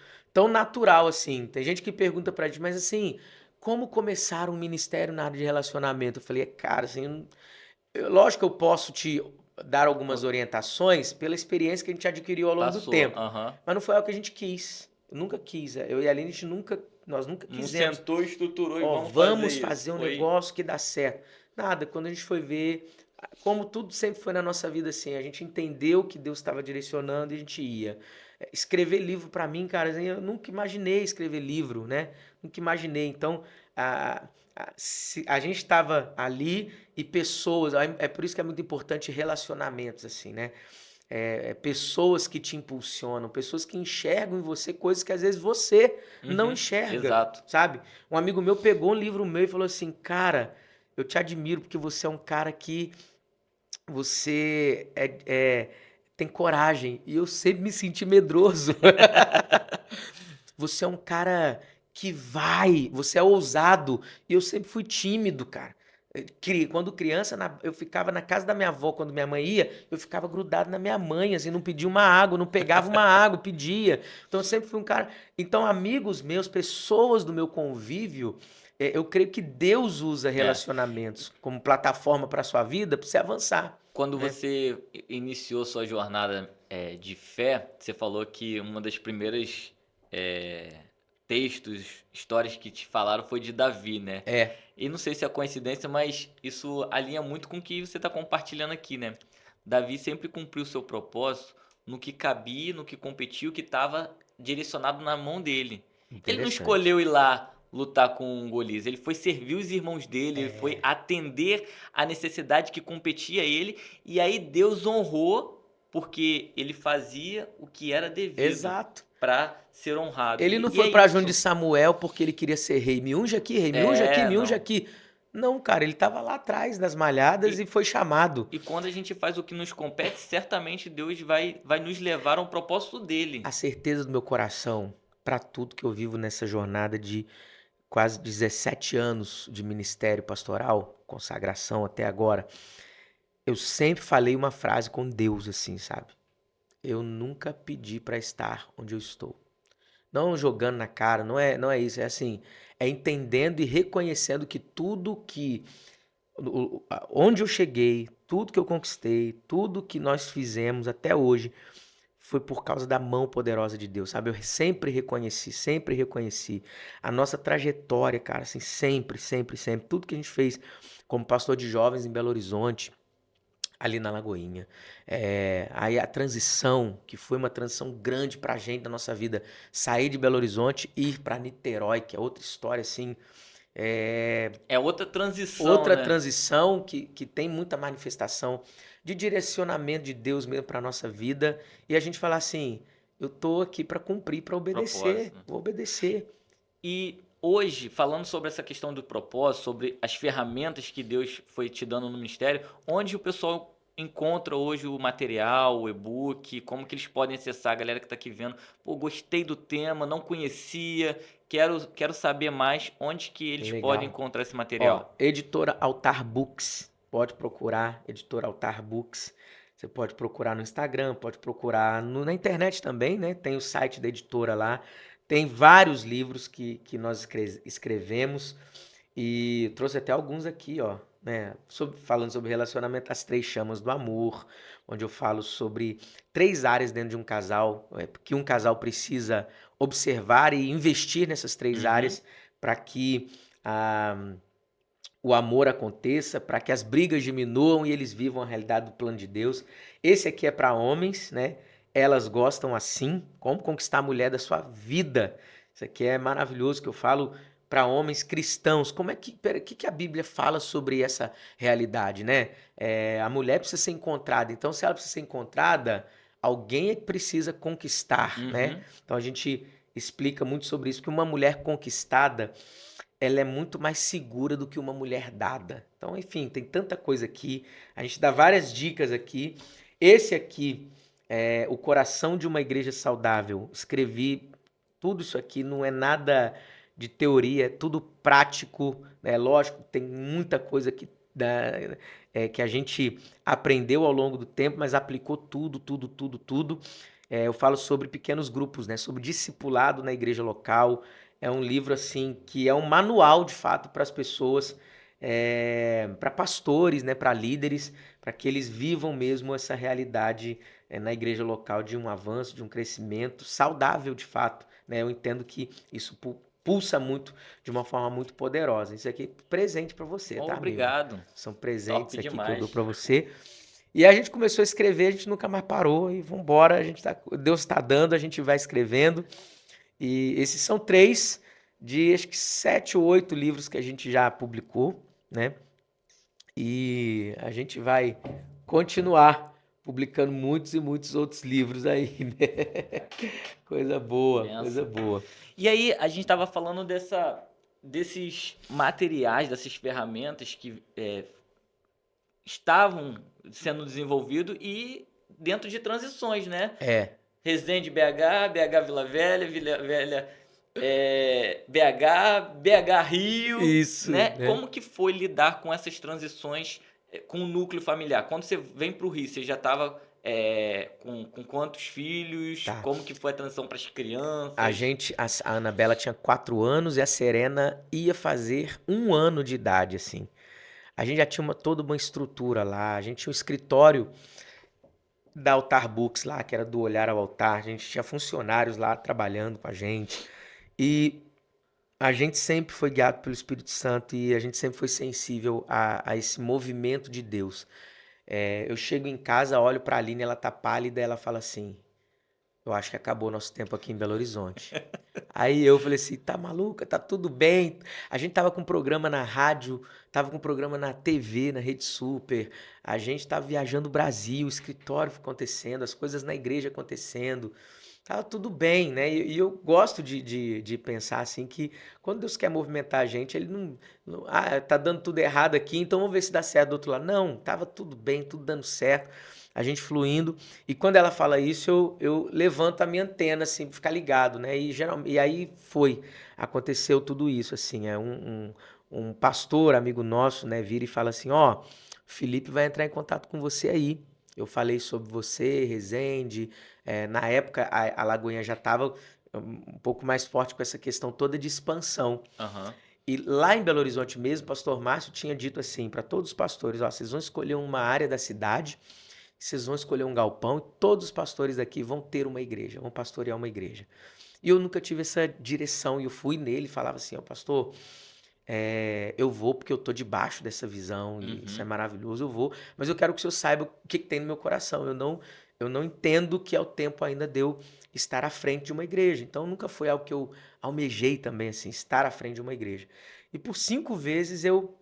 natural assim. Tem gente que pergunta pra gente, mas assim, como começar um ministério na área de relacionamento? Eu falei, cara, assim, lógico que eu posso te dar algumas O- orientações pela experiência que a gente adquiriu ao longo do Passou. tempo, Aham. mas não foi algo que a gente quis. Eu nunca quis. Eu e a Aline, nós nunca Não quisemos. sentou, estruturou e Ó, vamos fazer vamos isso. fazer um Foi. negócio que dá certo. Nada. Quando a gente foi ver, como tudo sempre foi na nossa vida assim, a gente entendeu que Deus estava direcionando e a gente ia. Escrever livro para mim, cara, assim, eu nunca imaginei escrever livro, né? Nunca imaginei. Então, a gente estava ali e pessoas, é por isso que é muito importante relacionamentos, assim, né? Pessoas que te impulsionam, pessoas que enxergam em você coisas que às vezes você não Uhum, enxerga, exato. sabe? Um amigo meu pegou um livro meu e falou assim, cara, eu te admiro porque você é um cara que você tem coragem. E eu sempre me senti medroso. Você é um cara que vai, você é ousado. E eu sempre fui tímido, cara. Quando criança, eu ficava na casa da minha avó, quando minha mãe ia, eu ficava grudado na minha mãe, assim, não pedia uma água, não pegava uma água, pedia. Então eu sempre fui um cara. Então, amigos meus, pessoas do meu convívio, eu creio que Deus usa É. relacionamentos como plataforma para sua vida, para você avançar, Quando né? você iniciou sua jornada de fé, você falou que uma das primeiras é, textos, histórias que te falaram foi de Davi, né? É, E não sei se é coincidência, mas isso alinha muito com o que você está compartilhando aqui, né? Davi sempre cumpriu seu propósito no que cabia, no que competia, o que estava direcionado na mão dele. Ele não interessante. escolheu ir lá lutar com Golias, ele foi servir os irmãos dele, ele foi É, atender a necessidade que competia a ele, e aí Deus honrou porque ele fazia o que era devido exato. para ser honrado. Ele não E foi é para João de isso. Samuel porque ele queria ser rei. Me unge aqui, rei, me unge aqui, É, me unge não. aqui. Não, cara, ele estava lá atrás das malhadas e E, foi chamado. e quando a gente faz o que nos compete, certamente Deus vai nos levar ao propósito A dele. certeza do meu coração para tudo que eu vivo nessa jornada de quase 17 anos de ministério pastoral, consagração até agora. Eu sempre falei uma frase com Deus assim, sabe? Eu nunca pedi para estar onde eu estou. Não jogando na cara, não é isso, é assim, é entendendo e reconhecendo que tudo que onde eu cheguei, tudo que eu conquistei, tudo que nós fizemos até hoje foi por causa da mão poderosa de Deus, sabe? Eu sempre reconheci a nossa trajetória, cara, assim, sempre, sempre, sempre, tudo que a gente fez como pastor de jovens em Belo Horizonte, ali na Lagoinha. Aí a transição, que foi uma transição grande pra gente na nossa vida, sair de Belo Horizonte e ir pra Niterói, que é outra história, assim, é, É outra transição, outra né? transição que tem muita manifestação de direcionamento de Deus mesmo para nossa vida e a gente falar assim, eu tô aqui para cumprir, para Propósito, obedecer, né? vou obedecer. E hoje, falando sobre essa questão do propósito, sobre as ferramentas que Deus foi te dando no ministério, onde o pessoal encontra hoje o material, o e-book, como que eles podem acessar, a galera que está aqui vendo, pô, gostei do tema, não conhecia, quero saber mais, onde que eles podem Legal. encontrar esse Ó, material? editora Altar Books, pode procurar, editora Altar Books. Você pode procurar no Instagram, pode procurar na internet também, né? Tem o site da editora lá. Tem vários livros que nós escrevemos. E trouxe até alguns aqui, ó, né? Falando sobre relacionamento, as três chamas do amor, onde eu falo sobre três áreas dentro de um casal, que um casal precisa observar e investir nessas três Uhum. áreas para que o amor aconteça, para que as brigas diminuam e eles vivam a realidade do plano de Deus. Esse aqui é para homens, né? Elas gostam assim, como conquistar a mulher da sua vida. Isso aqui é maravilhoso que eu falo para homens cristãos. Como é que, que a Bíblia fala sobre essa realidade, né? A mulher precisa ser encontrada. Então, se ela precisa ser encontrada, alguém é que precisa conquistar, né? Uhum. Então a gente explica muito sobre isso, que uma mulher conquistada ela é muito mais segura do que uma mulher dada. Então, enfim, tem tanta coisa aqui. A gente dá várias dicas aqui. Esse aqui é O Coração de uma Igreja Saudável. Escrevi tudo isso aqui, não é nada de teoria, é tudo prático. Né? Lógico, tem muita coisa que a gente aprendeu ao longo do tempo, mas aplicou tudo, tudo, tudo, tudo. Eu falo sobre pequenos grupos, né? Sobre discipulado na igreja local. É um livro assim que é um manual de fato para as pessoas, para pastores, né? Para líderes, para que eles vivam mesmo essa realidade na igreja local de um avanço, de um crescimento saudável de fato. Né? Eu entendo que isso pulsa muito, de uma forma muito poderosa. Isso aqui é presente para você, tá, amigo? Obrigado. São Top presentes aqui que eu dou demais. para você. E a gente começou a escrever, a gente nunca mais parou e vamos embora. Deus está dando, a gente vai escrevendo. E esses são 3 de acho que 7 ou 8 livros que a gente já publicou, né? E a gente vai continuar publicando muitos e muitos outros livros aí, né? Coisa boa, coisa Benção. boa. E aí, a gente estava falando desses materiais, dessas ferramentas que estavam sendo desenvolvidos e dentro de transições, né? É, Resende BH, BH Vila Velha, Vila Velha BH, BH Rio, isso, né? né? Como que foi lidar com essas transições com o núcleo familiar? Quando você vem para o Rio, você já estava com quantos filhos? Tá. Como que foi a transição para as A crianças? gente, a Anabela tinha 4 anos e a Serena ia fazer 1 ano de idade, assim. A gente já tinha toda uma estrutura lá, a gente tinha um escritório da Altar Books lá, que era do Olhar ao Altar, a gente tinha funcionários lá trabalhando com a gente. E a gente sempre foi guiado pelo Espírito Santo e a gente sempre foi sensível a esse movimento de Deus. Eu chego em casa, olho para a Aline, ela tá pálida, ela fala assim: eu acho que acabou nosso tempo aqui em Belo Horizonte. Aí eu falei assim: tá maluca, tá tudo bem. A gente tava com um programa na rádio, tava com um programa na TV, na Rede Super. A gente tava viajando o Brasil, o escritório acontecendo, as coisas na igreja acontecendo. Tava tudo bem, né? E eu gosto de pensar assim que quando Deus quer movimentar a gente, ele não. Tá dando tudo errado aqui, então vamos ver se dá certo do outro lado. Não, tava tudo bem, tudo dando certo, a gente fluindo. E quando ela fala isso, eu levanto a minha antena, assim, pra ficar ligado, né? E aí aconteceu tudo isso, assim. Um pastor, amigo nosso, né, vira e fala assim: ó, Felipe vai entrar em contato com você aí. Eu falei sobre você, Resende. Na época, a Lagoinha já estava um pouco mais forte com essa questão toda de expansão. Aham. E lá em Belo Horizonte mesmo, o pastor Márcio tinha dito assim para todos os pastores: ó, vocês vão escolher uma área da cidade, vocês vão escolher um galpão e todos os pastores daqui vão ter uma igreja, vão pastorear uma igreja. E eu nunca tive essa direção, e eu fui nele e falava assim: ó, pastor, eu vou porque eu tô debaixo dessa visão e isso é Uhum. maravilhoso, eu vou, mas eu quero que o senhor saiba o que tem no meu coração. Eu não entendo que é o tempo ainda de eu estar à frente de uma igreja. Então nunca foi algo que eu almejei também, assim, estar à frente de uma igreja. E por 5 vezes eu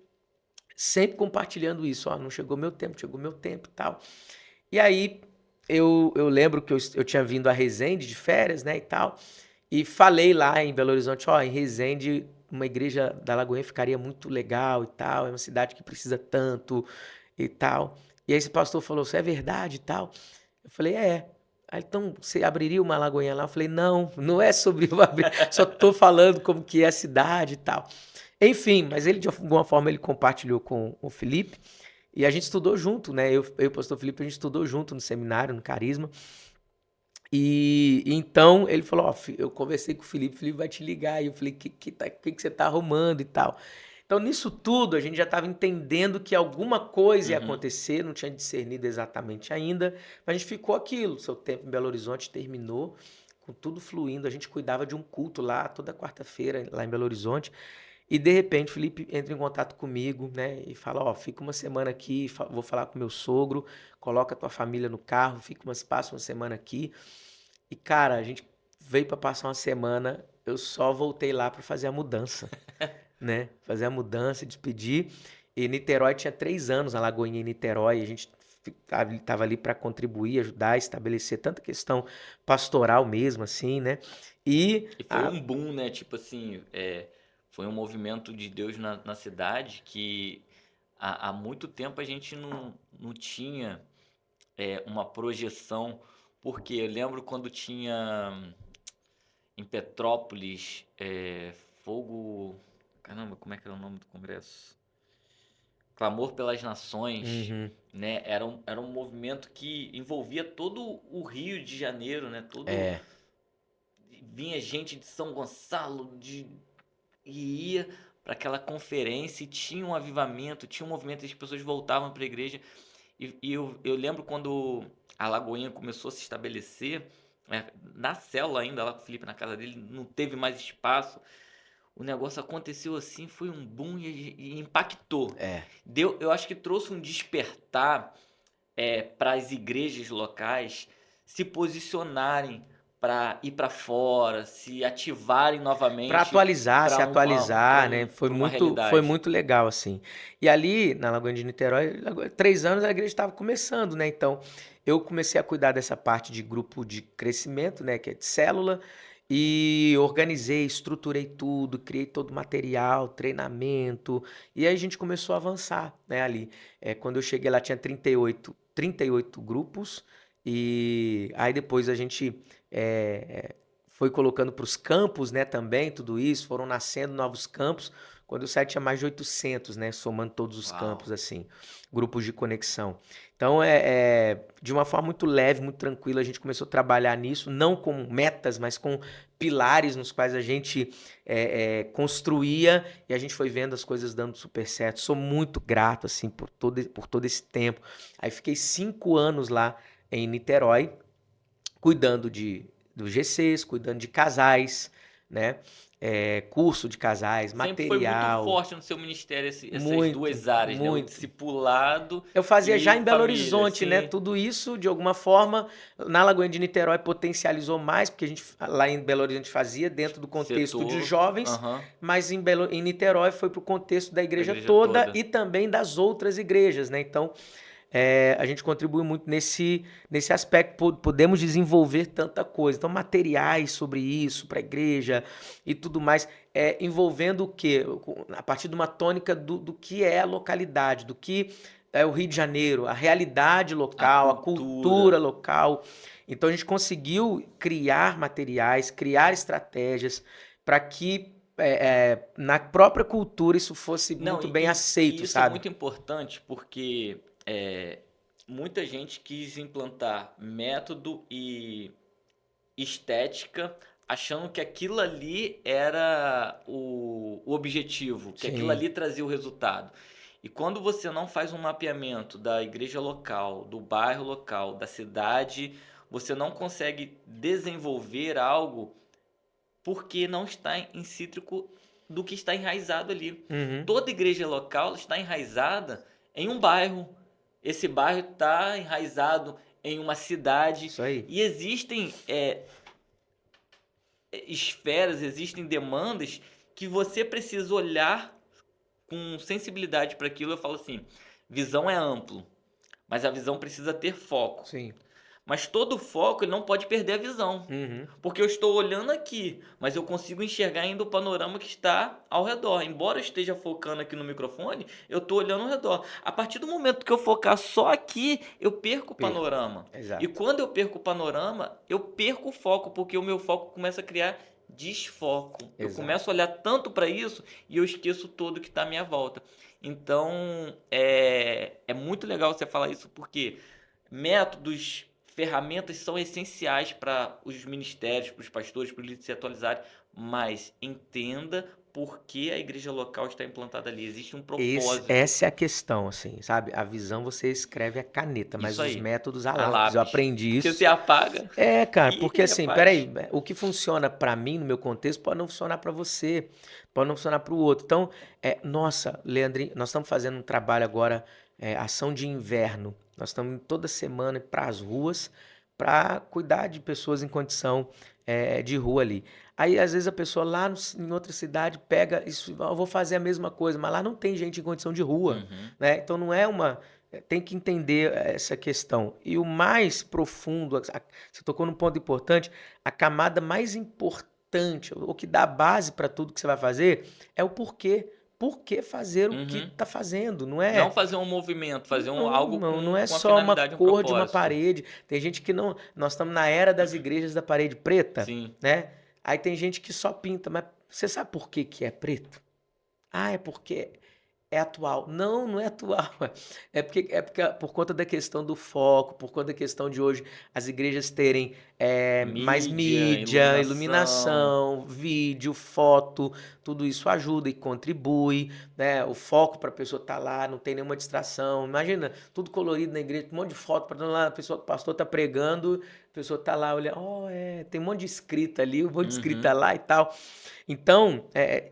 sempre compartilhando isso: ó, não chegou meu tempo, chegou meu tempo e tal. E aí eu lembro que eu tinha vindo a Resende de férias, né, e tal, e falei lá em Belo Horizonte: ó, em Resende, uma igreja da Lagoinha ficaria muito legal e tal, é uma cidade que precisa tanto e tal. E aí esse pastor falou: isso é verdade e tal? Eu falei: é. Aí, então, você abriria uma Lagoinha lá? Eu falei: não, não é sobre eu abrir, só tô falando como que é a cidade e tal. Enfim, mas ele de alguma forma ele compartilhou com o Felipe e a gente estudou junto, né? Eu e o pastor Felipe, a gente estudou junto no seminário, no Carisma. E então ele falou: ó, eu conversei com o Felipe vai te ligar. E eu falei: que você tá arrumando e tal. Então, nisso tudo, a gente já estava entendendo que alguma coisa ia Uhum. acontecer, não tinha discernido exatamente ainda, mas a gente ficou aquilo. Seu tempo em Belo Horizonte terminou, com tudo fluindo. A gente cuidava de um culto lá toda quarta-feira, lá em Belo Horizonte. E de repente, o Felipe entra em contato comigo, né? E fala: ó, fica uma semana aqui, vou falar com meu sogro, coloca a tua família no carro, passa uma semana aqui. E, cara, a gente veio para passar uma semana, eu só voltei lá para fazer a mudança, né? Fazer a mudança, despedir. E Niterói tinha 3 anos, a Lagoinha em Niterói, a gente estava ali para contribuir, ajudar, estabelecer tanta questão pastoral mesmo, assim, né? E E foi um boom, né? Tipo assim, foi um movimento de Deus na cidade que há muito tempo a gente não tinha uma projeção, porque eu lembro quando tinha em Petrópolis fogo. Caramba, como é que era o nome do congresso? Clamor pelas Nações, uhum, né? Era um movimento que envolvia todo o Rio de Janeiro, né? é, Vinha gente de São Gonçalo, e ia para aquela conferência e tinha um avivamento, tinha um movimento, as pessoas voltavam para a igreja. E eu lembro quando a Lagoinha começou a se estabelecer, na célula ainda, lá com o Felipe na casa dele, não teve mais espaço. o negócio aconteceu assim, foi um boom e impactou. É. Eu acho que trouxe um despertar para as igrejas locais se posicionarem para ir para fora, se ativarem Para novamente atualizar, se atualizar, né? para uma Foi realidade. muito legal, assim. E ali, na Lagoa de Niterói, 3 anos a igreja estava começando, né? Então, eu comecei a cuidar dessa parte de grupo de crescimento, né? Que é de célula. E organizei, estruturei tudo, criei todo o material, treinamento. E aí a gente começou a avançar, né? Ali. Quando eu cheguei lá, tinha 38 grupos. E aí depois a gente foi colocando para os campos, né, também, tudo isso, foram nascendo novos campos. Quando eu saí tinha mais de 800, né, somando todos os campos, Uau. assim, grupos de conexão. Então, de uma forma muito leve, muito tranquila, a gente começou a trabalhar nisso, não com metas, mas com pilares nos quais a gente construía e a gente foi vendo as coisas dando super certo. Sou muito grato, assim, por todo esse tempo. Aí fiquei 5 anos lá em Niterói, cuidando dos GCs, cuidando de casais, né? Curso de casais, Sempre foi muito material, forte no seu ministério essas muito, duas áreas, né? O muito. discipulado Eu fazia já e em Belo família, Horizonte, né? assim, Tudo isso, de alguma forma, na Lagoinha de Niterói potencializou mais, porque a gente lá em Belo Horizonte fazia dentro do contexto de setor, jovens, aham, mas em Niterói foi para o contexto da da igreja igreja toda toda. e também das outras igrejas, né? Então, a gente contribui muito nesse aspecto, podemos desenvolver tanta coisa. Então, materiais sobre isso, para a igreja e tudo mais, envolvendo o quê? A partir de uma tônica do que é a localidade, do que é o Rio de Janeiro, a realidade A local, a cultura cultura. local. Então, a gente conseguiu criar materiais, criar estratégias para que na própria cultura isso fosse Não, muito bem e aceito, isso é sabe? muito importante porque muita gente quis implantar método e estética achando que aquilo ali era o objetivo, que aquilo Sim. ali trazia o resultado. E quando você não faz um mapeamento da igreja local, do bairro local, da cidade, você não consegue desenvolver algo porque não está incítrico do que está enraizado ali. Uhum. Toda igreja local está enraizada em um bairro. Esse bairro está enraizado em uma cidade Isso aí. e existem esferas, existem demandas que você precisa olhar com sensibilidade para aquilo. Eu falo assim, visão é amplo, mas a visão precisa ter foco. Sim. Mas todo foco ele não pode perder a visão. Uhum. Porque eu estou olhando aqui, mas eu consigo enxergar ainda o panorama que está ao redor. Embora eu esteja focando aqui no microfone, eu estou olhando ao redor. A partir do momento que eu focar só aqui, eu perco o Perco. panorama. E Exato. quando eu perco o panorama, eu perco o foco, porque o meu foco começa a criar desfoco. Eu Exato. começo a olhar tanto para isso e eu esqueço todo que está à minha volta. Então, é muito legal você falar isso, porque métodos, ferramentas são essenciais para os ministérios, para os pastores, para os líderes se atualizarem, mas entenda por que a igreja local está implantada ali. Existe um propósito. Essa é a questão, assim, sabe? A visão você escreve a caneta, mas Isso os aí, métodos a a lápis. Eu lápis. aprendi Porque isso. você apaga Cara, e porque assim, refaz. peraí, o que funciona pra mim, no meu contexto, pode não funcionar pra você, pode não funcionar pro outro. Então, nossa, Leandrinho, nós estamos fazendo um trabalho agora, ação de inverno. Nós estamos indo toda semana para as ruas para cuidar de pessoas em condição de rua ali. Aí, às vezes, a pessoa lá em outra cidade pega isso, eu vou fazer a mesma coisa, mas lá não tem gente em condição de rua, Uhum. né? Então, não é uma. Tem que entender essa questão. E o mais profundo, você tocou num ponto importante, a camada mais importante, o que dá base para tudo que você vai fazer, é o porquê. Por que fazer o que Uhum. está fazendo? Não Não é. fazer um movimento, fazer Não, algo irmão, não é com a só uma finalidade, um cor de uma propósito. parede. Tem gente que não. Nós estamos na era das igrejas da parede preta, Sim. né? Aí tem gente que só pinta, mas você sabe por que que é preto? Ah, é porque é atual. Não, não é atual. É porque por conta da questão do foco, por conta da questão de hoje as igrejas terem mais Mídia, mídia, iluminação. iluminação, vídeo, foto, tudo isso ajuda e contribui, né? O foco para a pessoa estar lá, não tem nenhuma distração. Imagina, tudo colorido na igreja, um monte de foto para lá, a pessoa, o pastor tá pregando, a pessoa tá lá olhando, tem um monte de escrita ali, um monte de escrita Uhum. lá e tal. Então,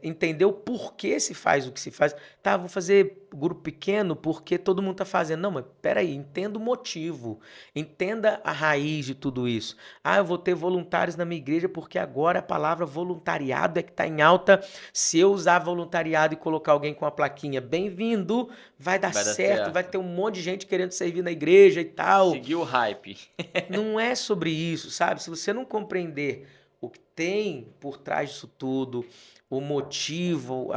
entender o porquê se faz o que se faz. Tá, vou fazer grupo pequeno porque todo mundo tá fazendo. Não, mas peraí, entenda o motivo. Entenda a raiz de tudo isso. Ah, eu vou ter voluntários na minha igreja porque agora a palavra voluntariado é que tá em alta. Se eu usar voluntariado e colocar alguém com a plaquinha, bem-vindo, vai dar Vai dar certo, vai certo. ter um monte de gente querendo servir na igreja e tal. Seguir o hype. Não é sobre isso, sabe? Se você não compreender o que tem por trás disso tudo, o motivo,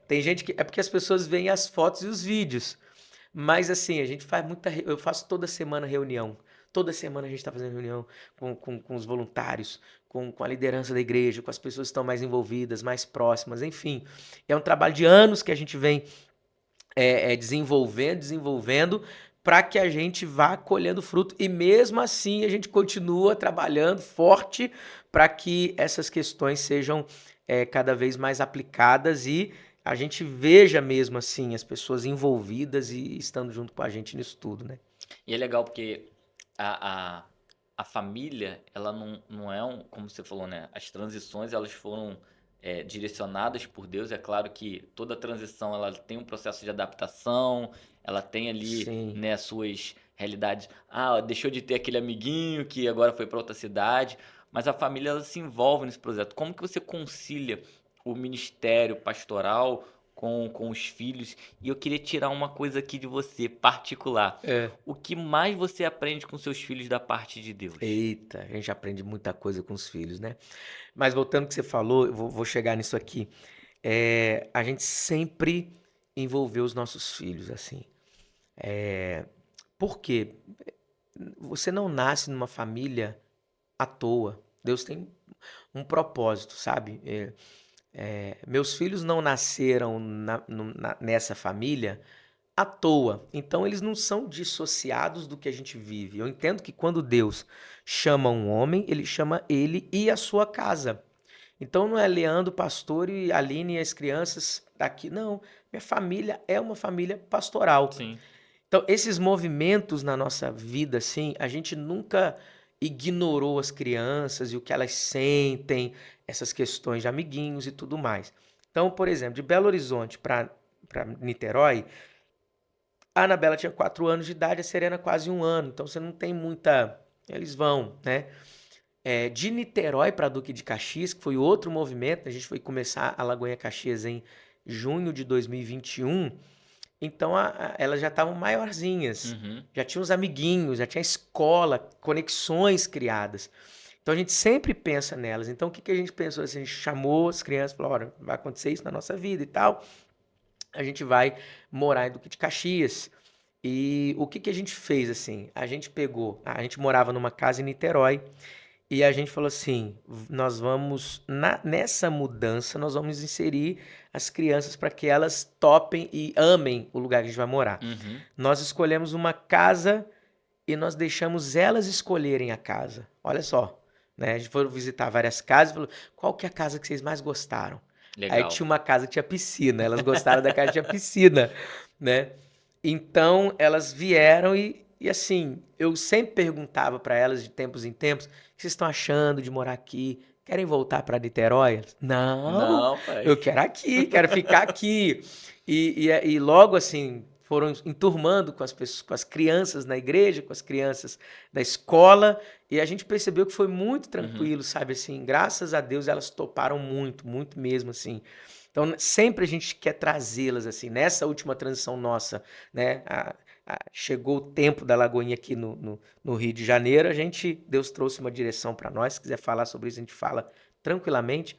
tem gente que. É porque as pessoas veem as fotos e os vídeos. Mas assim, a gente faz muita. Eu faço toda semana reunião. Toda semana a gente está fazendo reunião com os voluntários, com a liderança da igreja, com as pessoas que estão mais envolvidas, mais próximas, enfim. É um trabalho de anos que a gente vem desenvolvendo, para que a gente vá colhendo fruto. E mesmo assim a gente continua trabalhando forte para que essas questões sejam cada vez mais aplicadas e a gente veja mesmo assim as pessoas envolvidas e estando junto com a gente nisso tudo, né? E é legal porque a, a, a família, ela não é um, como você falou, né? As transições, elas foram direcionadas por Deus. É claro que toda transição, ela tem um processo de adaptação, ela tem ali, Sim. né, suas realidades. Ah, deixou de ter aquele amiguinho que agora foi para outra cidade, mas a família, ela se envolve nesse projeto. Como que você concilia o ministério pastoral com os filhos? E eu queria tirar uma coisa aqui de você, particular. É. O que mais você aprende com seus filhos da parte de Deus? Eita, a gente aprende muita coisa com os filhos, né? Mas voltando ao que você falou, eu vou chegar nisso aqui. A gente sempre envolveu os nossos filhos, assim. Por quê? Você não nasce numa família à toa. Deus tem um propósito, sabe? Meus filhos não nasceram nessa família à toa. Então eles não são dissociados do que a gente vive. Eu entendo que quando Deus chama um homem, ele chama ele e a sua casa. Então não é Leandro, pastor e Aline e as crianças daqui. Não. Minha família é uma família pastoral. Sim. Então, esses movimentos na nossa vida, assim, a gente nunca ignorou as crianças e o que elas sentem, essas questões de amiguinhos e tudo mais. Então, por exemplo, de Belo Horizonte para Niterói, a Anabela tinha 4 anos de idade, a Serena quase 1 ano. Então, você não tem muita. Eles vão, né? De Niterói para Duque de Caxias, que foi outro movimento, a gente foi começar a Lagoinha Caxias em junho de 2021. Então elas já estavam maiorzinhas, Uhum. já tinham os amiguinhos, já tinha escola, conexões criadas. Então a gente sempre pensa nelas. Então o que a gente pensou assim? A gente chamou as crianças, falou: olha, vai acontecer isso na nossa vida e tal. A gente vai morar em Duque de Caxias. E o que a gente fez assim? A gente morava numa casa em Niterói e a gente falou assim: nós vamos, nessa mudança, nós vamos inserir as crianças para que elas topem e amem o lugar que a gente vai morar. Uhum. Nós escolhemos uma casa e nós deixamos elas escolherem a casa. Olha só, né? A gente foi visitar várias casas e falou: qual que é a casa que vocês mais gostaram? Aí Legal. tinha uma casa que tinha piscina, elas gostaram da casa que tinha piscina, né? Então elas vieram e assim, eu sempre perguntava para elas de tempos em tempos: o que vocês estão achando de morar aqui? Querem voltar para Niterói? Elas, não, Não, pai. eu quero aqui, quero ficar aqui. E logo assim, foram enturmando com as pessoas, com as crianças na igreja, com as crianças da escola, e a gente percebeu que foi muito Uhum. tranquilo, sabe assim, graças a Deus elas toparam muito, muito mesmo assim. Então, sempre a gente quer trazê-las assim, nessa última transição nossa, né? Chegou o tempo da Lagoinha aqui no Rio de Janeiro, Deus trouxe uma direção para nós. Se quiser falar sobre isso, a gente fala tranquilamente.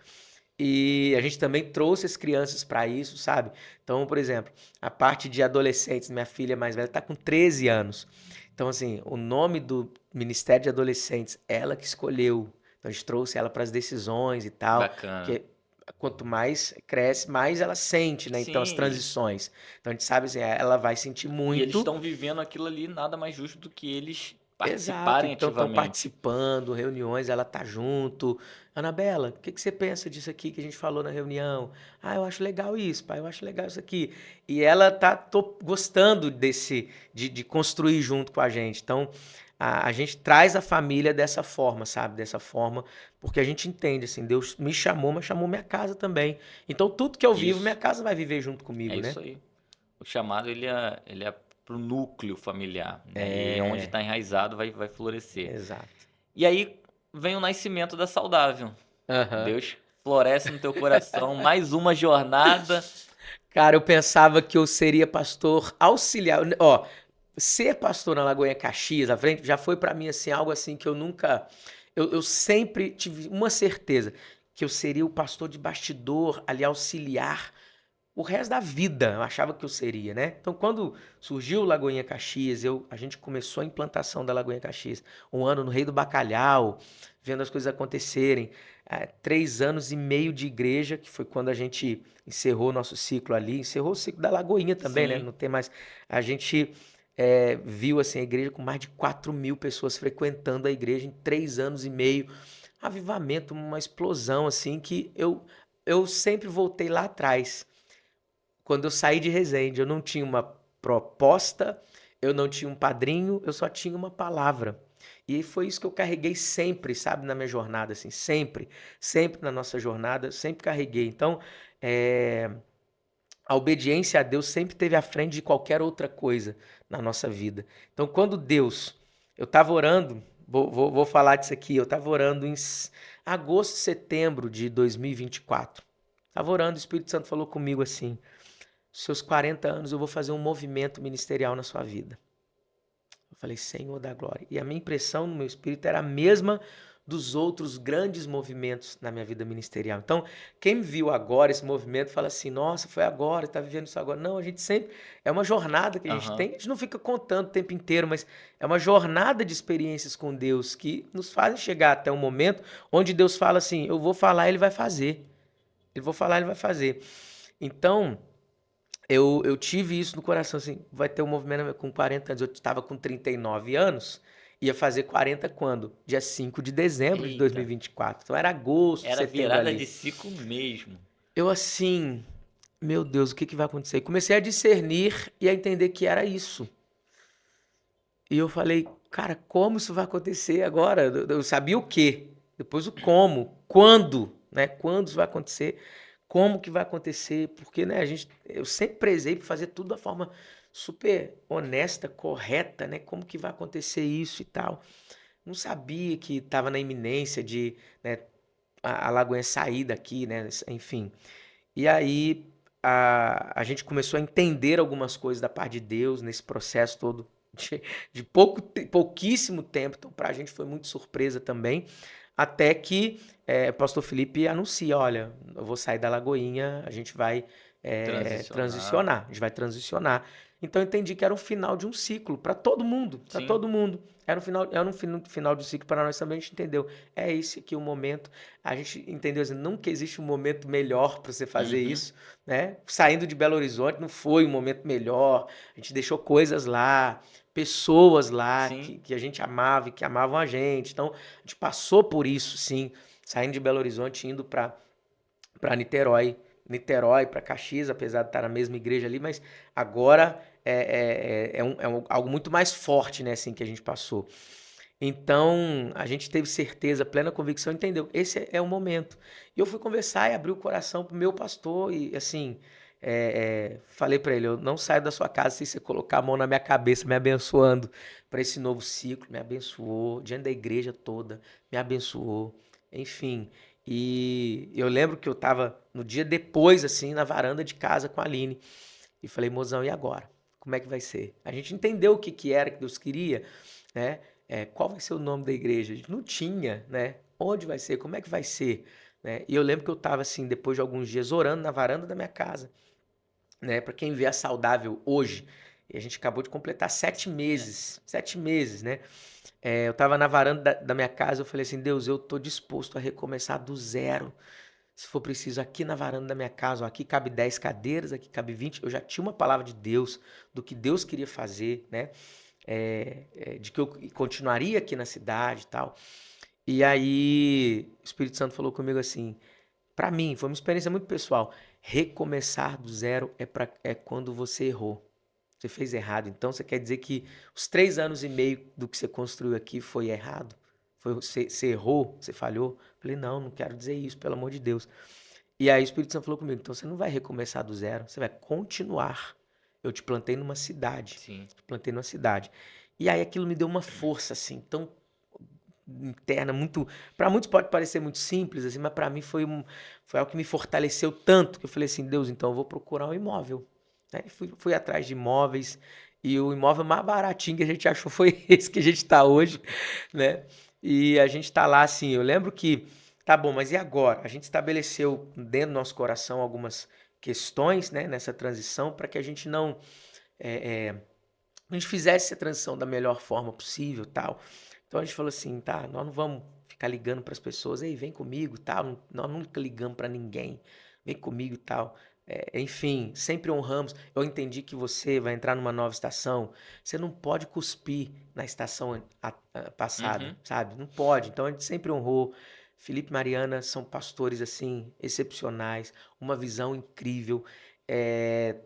E a gente também trouxe as crianças para isso, sabe? Então, por exemplo, a parte de adolescentes, minha filha mais velha está com 13 anos. Então, assim, o nome do Ministério de Adolescentes, ela que escolheu. Então, a gente trouxe ela para as decisões e tal, Bacana. porque quanto mais cresce, mais ela sente, né? Então, as Sim, transições. Então, a gente sabe assim, ela vai sentir e eles muito. estão vivendo aquilo ali, nada mais justo do que eles Exato, participarem então estão ativamente. participando, reuniões, ela tá junto. Anabela, o que que você pensa disso aqui que a gente falou na reunião? Ah, eu acho legal isso, pai, eu acho legal isso aqui. E ela tá gostando de construir junto com a gente. Então, a gente traz a família dessa forma, sabe? Dessa forma, porque a gente entende, assim, Deus me chamou, mas chamou minha casa também. Então, tudo que eu vivo, minha Isso, casa vai viver junto é comigo, né? isso aí. O chamado ele é pro núcleo familiar, né? E onde É, está enraizado vai florescer. exato. E aí vem o nascimento da saudável. Aham. Deus floresce no teu coração, mais uma jornada. Cara, eu pensava que eu seria pastor auxiliar. Ó, ser pastor na Lagoinha Caxias, à frente, já foi pra mim assim algo assim que eu nunca, eu sempre tive uma certeza que eu seria o pastor de bastidor, ali auxiliar o resto da vida. Eu achava que eu seria, né? Então, quando surgiu o Lagoinha Caxias, a gente começou a implantação da Lagoinha Caxias, um ano no Rei do Bacalhau, vendo as coisas acontecerem. 3 anos e meio de igreja, que foi quando a gente encerrou o nosso ciclo ali, encerrou o ciclo da Lagoinha também, né? Sim, Não tem mais. A gente viu assim, a igreja com mais de 4.000 pessoas frequentando a igreja em 3 anos e meio. Avivamento, uma explosão assim que eu sempre voltei lá atrás. Quando eu saí de Resende, eu não tinha uma proposta, eu não tinha um padrinho, eu só tinha uma palavra. E foi isso que eu carreguei sempre, sabe, na minha jornada, assim, sempre, sempre na nossa jornada, sempre carreguei. Então, é, a obediência a Deus sempre esteve à frente de qualquer outra coisa na nossa vida. Então, quando Deus, eu estava orando, vou falar disso aqui, eu estava orando em agosto, setembro de 2024. Estava orando, o Espírito Santo falou comigo assim: seus 40 anos eu vou fazer um movimento ministerial na sua vida. Eu falei, Senhor da glória. E a minha impressão no meu espírito era a mesma dos outros grandes movimentos na minha vida ministerial. Então, quem viu agora esse movimento fala assim: nossa, foi agora, está vivendo isso agora. Não, a gente sempre. É uma jornada que a gente aham. tem, a gente não fica contando o tempo inteiro, mas é uma jornada de experiências com Deus que nos fazem chegar até um momento onde Deus fala assim: eu vou falar, ele vai fazer. Eu vou falar, ele vai fazer. Então, eu tive isso no coração, assim, vai ter um movimento com 40 anos. Eu estava com 39 anos, ia fazer 40 quando? Dia 5 de dezembro de Eita, 2024. Então era agosto, era setembro virada ali. de ciclo mesmo. Eu assim, meu Deus, o que que vai acontecer? Comecei a discernir e a entender que era isso. E eu falei, cara, como isso vai acontecer agora? Eu sabia o quê, depois o como, quando, né? Quando isso vai acontecer, como que vai acontecer, porque, né, eu sempre prezei por fazer tudo da forma super honesta, correta, né? Como que vai acontecer isso e tal. Não sabia que estava na iminência de, né, a Lagoinha sair daqui, né? Enfim. E aí a gente começou a entender algumas coisas da parte de Deus nesse processo todo de pouquíssimo tempo. Então, para a gente foi muito surpresa também. Até que o pastor Felipe anuncia: olha, eu vou sair da Lagoinha, a gente vai Transicionar. transicionar, a gente vai transicionar. Então eu entendi que era o final de um ciclo para todo mundo, para Sim. todo mundo. Era um final de ciclo para nós também. A gente entendeu. É esse aqui o momento. A gente entendeu assim, nunca existe um momento melhor para você fazer Uhum. isso, né? Saindo de Belo Horizonte não foi um momento melhor. A gente deixou coisas lá, pessoas lá Sim. que a gente amava e que amavam a gente. Então, a gente passou por isso, sim, saindo de Belo Horizonte, indo para Niterói para Caxias, apesar de estar na mesma igreja ali, mas agora algo muito mais forte, né, assim, que a gente passou. Então, a gente teve certeza, plena convicção, entendeu? Esse é o momento. E eu fui conversar e abrir o coração pro meu pastor e, assim, falei para ele, eu não saio da sua casa sem você colocar a mão na minha cabeça, me abençoando para esse novo ciclo, me abençoou, diante da igreja toda, me abençoou, enfim. E eu lembro que eu estava no dia depois, assim, na varanda de casa com a Aline, e falei, mozão, e agora? Como é que vai ser? A gente entendeu o que que era que Deus queria, né? Qual vai ser o nome da igreja? A gente não tinha, né? Onde vai ser? Como é que vai ser? Né? E eu lembro que eu estava assim, depois de alguns dias, orando na varanda da minha casa, né? Para quem vê a saudável hoje, e a gente acabou de completar 7 meses, né? Eu estava na varanda da minha casa, eu falei assim, Deus, eu tô disposto a recomeçar do zero. Se for preciso, aqui na varanda da minha casa, ó, aqui cabe 10 cadeiras, aqui cabe 20. Eu já tinha uma palavra de Deus, do que Deus queria fazer, né? De que eu continuaria aqui na cidade e tal. E aí, o Espírito Santo falou comigo assim, pra mim, foi uma experiência muito pessoal. Recomeçar do zero é quando você errou. Você fez errado. Então, você quer dizer que os 3 anos e meio do que você construiu aqui foi errado? Você errou? Você falhou? Falei, não, não quero dizer isso, pelo amor de Deus. E aí o Espírito Santo falou comigo, então você não vai recomeçar do zero, você vai continuar. Eu te plantei numa cidade. Sim. Te plantei numa cidade. E aí aquilo me deu uma força, assim, tão interna, muito. Para muitos pode parecer muito simples, assim, mas para mim foi algo que me fortaleceu tanto que eu falei assim, Deus, então eu vou procurar um imóvel. Né? E fui atrás de imóveis e o imóvel mais baratinho que a gente achou foi esse que a gente está hoje, né? E a gente está lá assim. Eu lembro que tá bom, mas e agora? A gente estabeleceu dentro do nosso coração algumas questões, né, nessa transição para que a gente não a gente fizesse a transição da melhor forma possível, tal. Então a gente falou assim, tá, nós não vamos ficar ligando para as pessoas, ei, vem comigo, tal. Nós nunca ligamos para ninguém, vem comigo, tal. Enfim, sempre honramos. Eu entendi que você vai entrar numa nova estação, você não pode cuspir na estação passada, Uhum. sabe? Não pode. Então a gente sempre honrou. Felipe e Mariana são pastores assim excepcionais, uma visão incrível. É,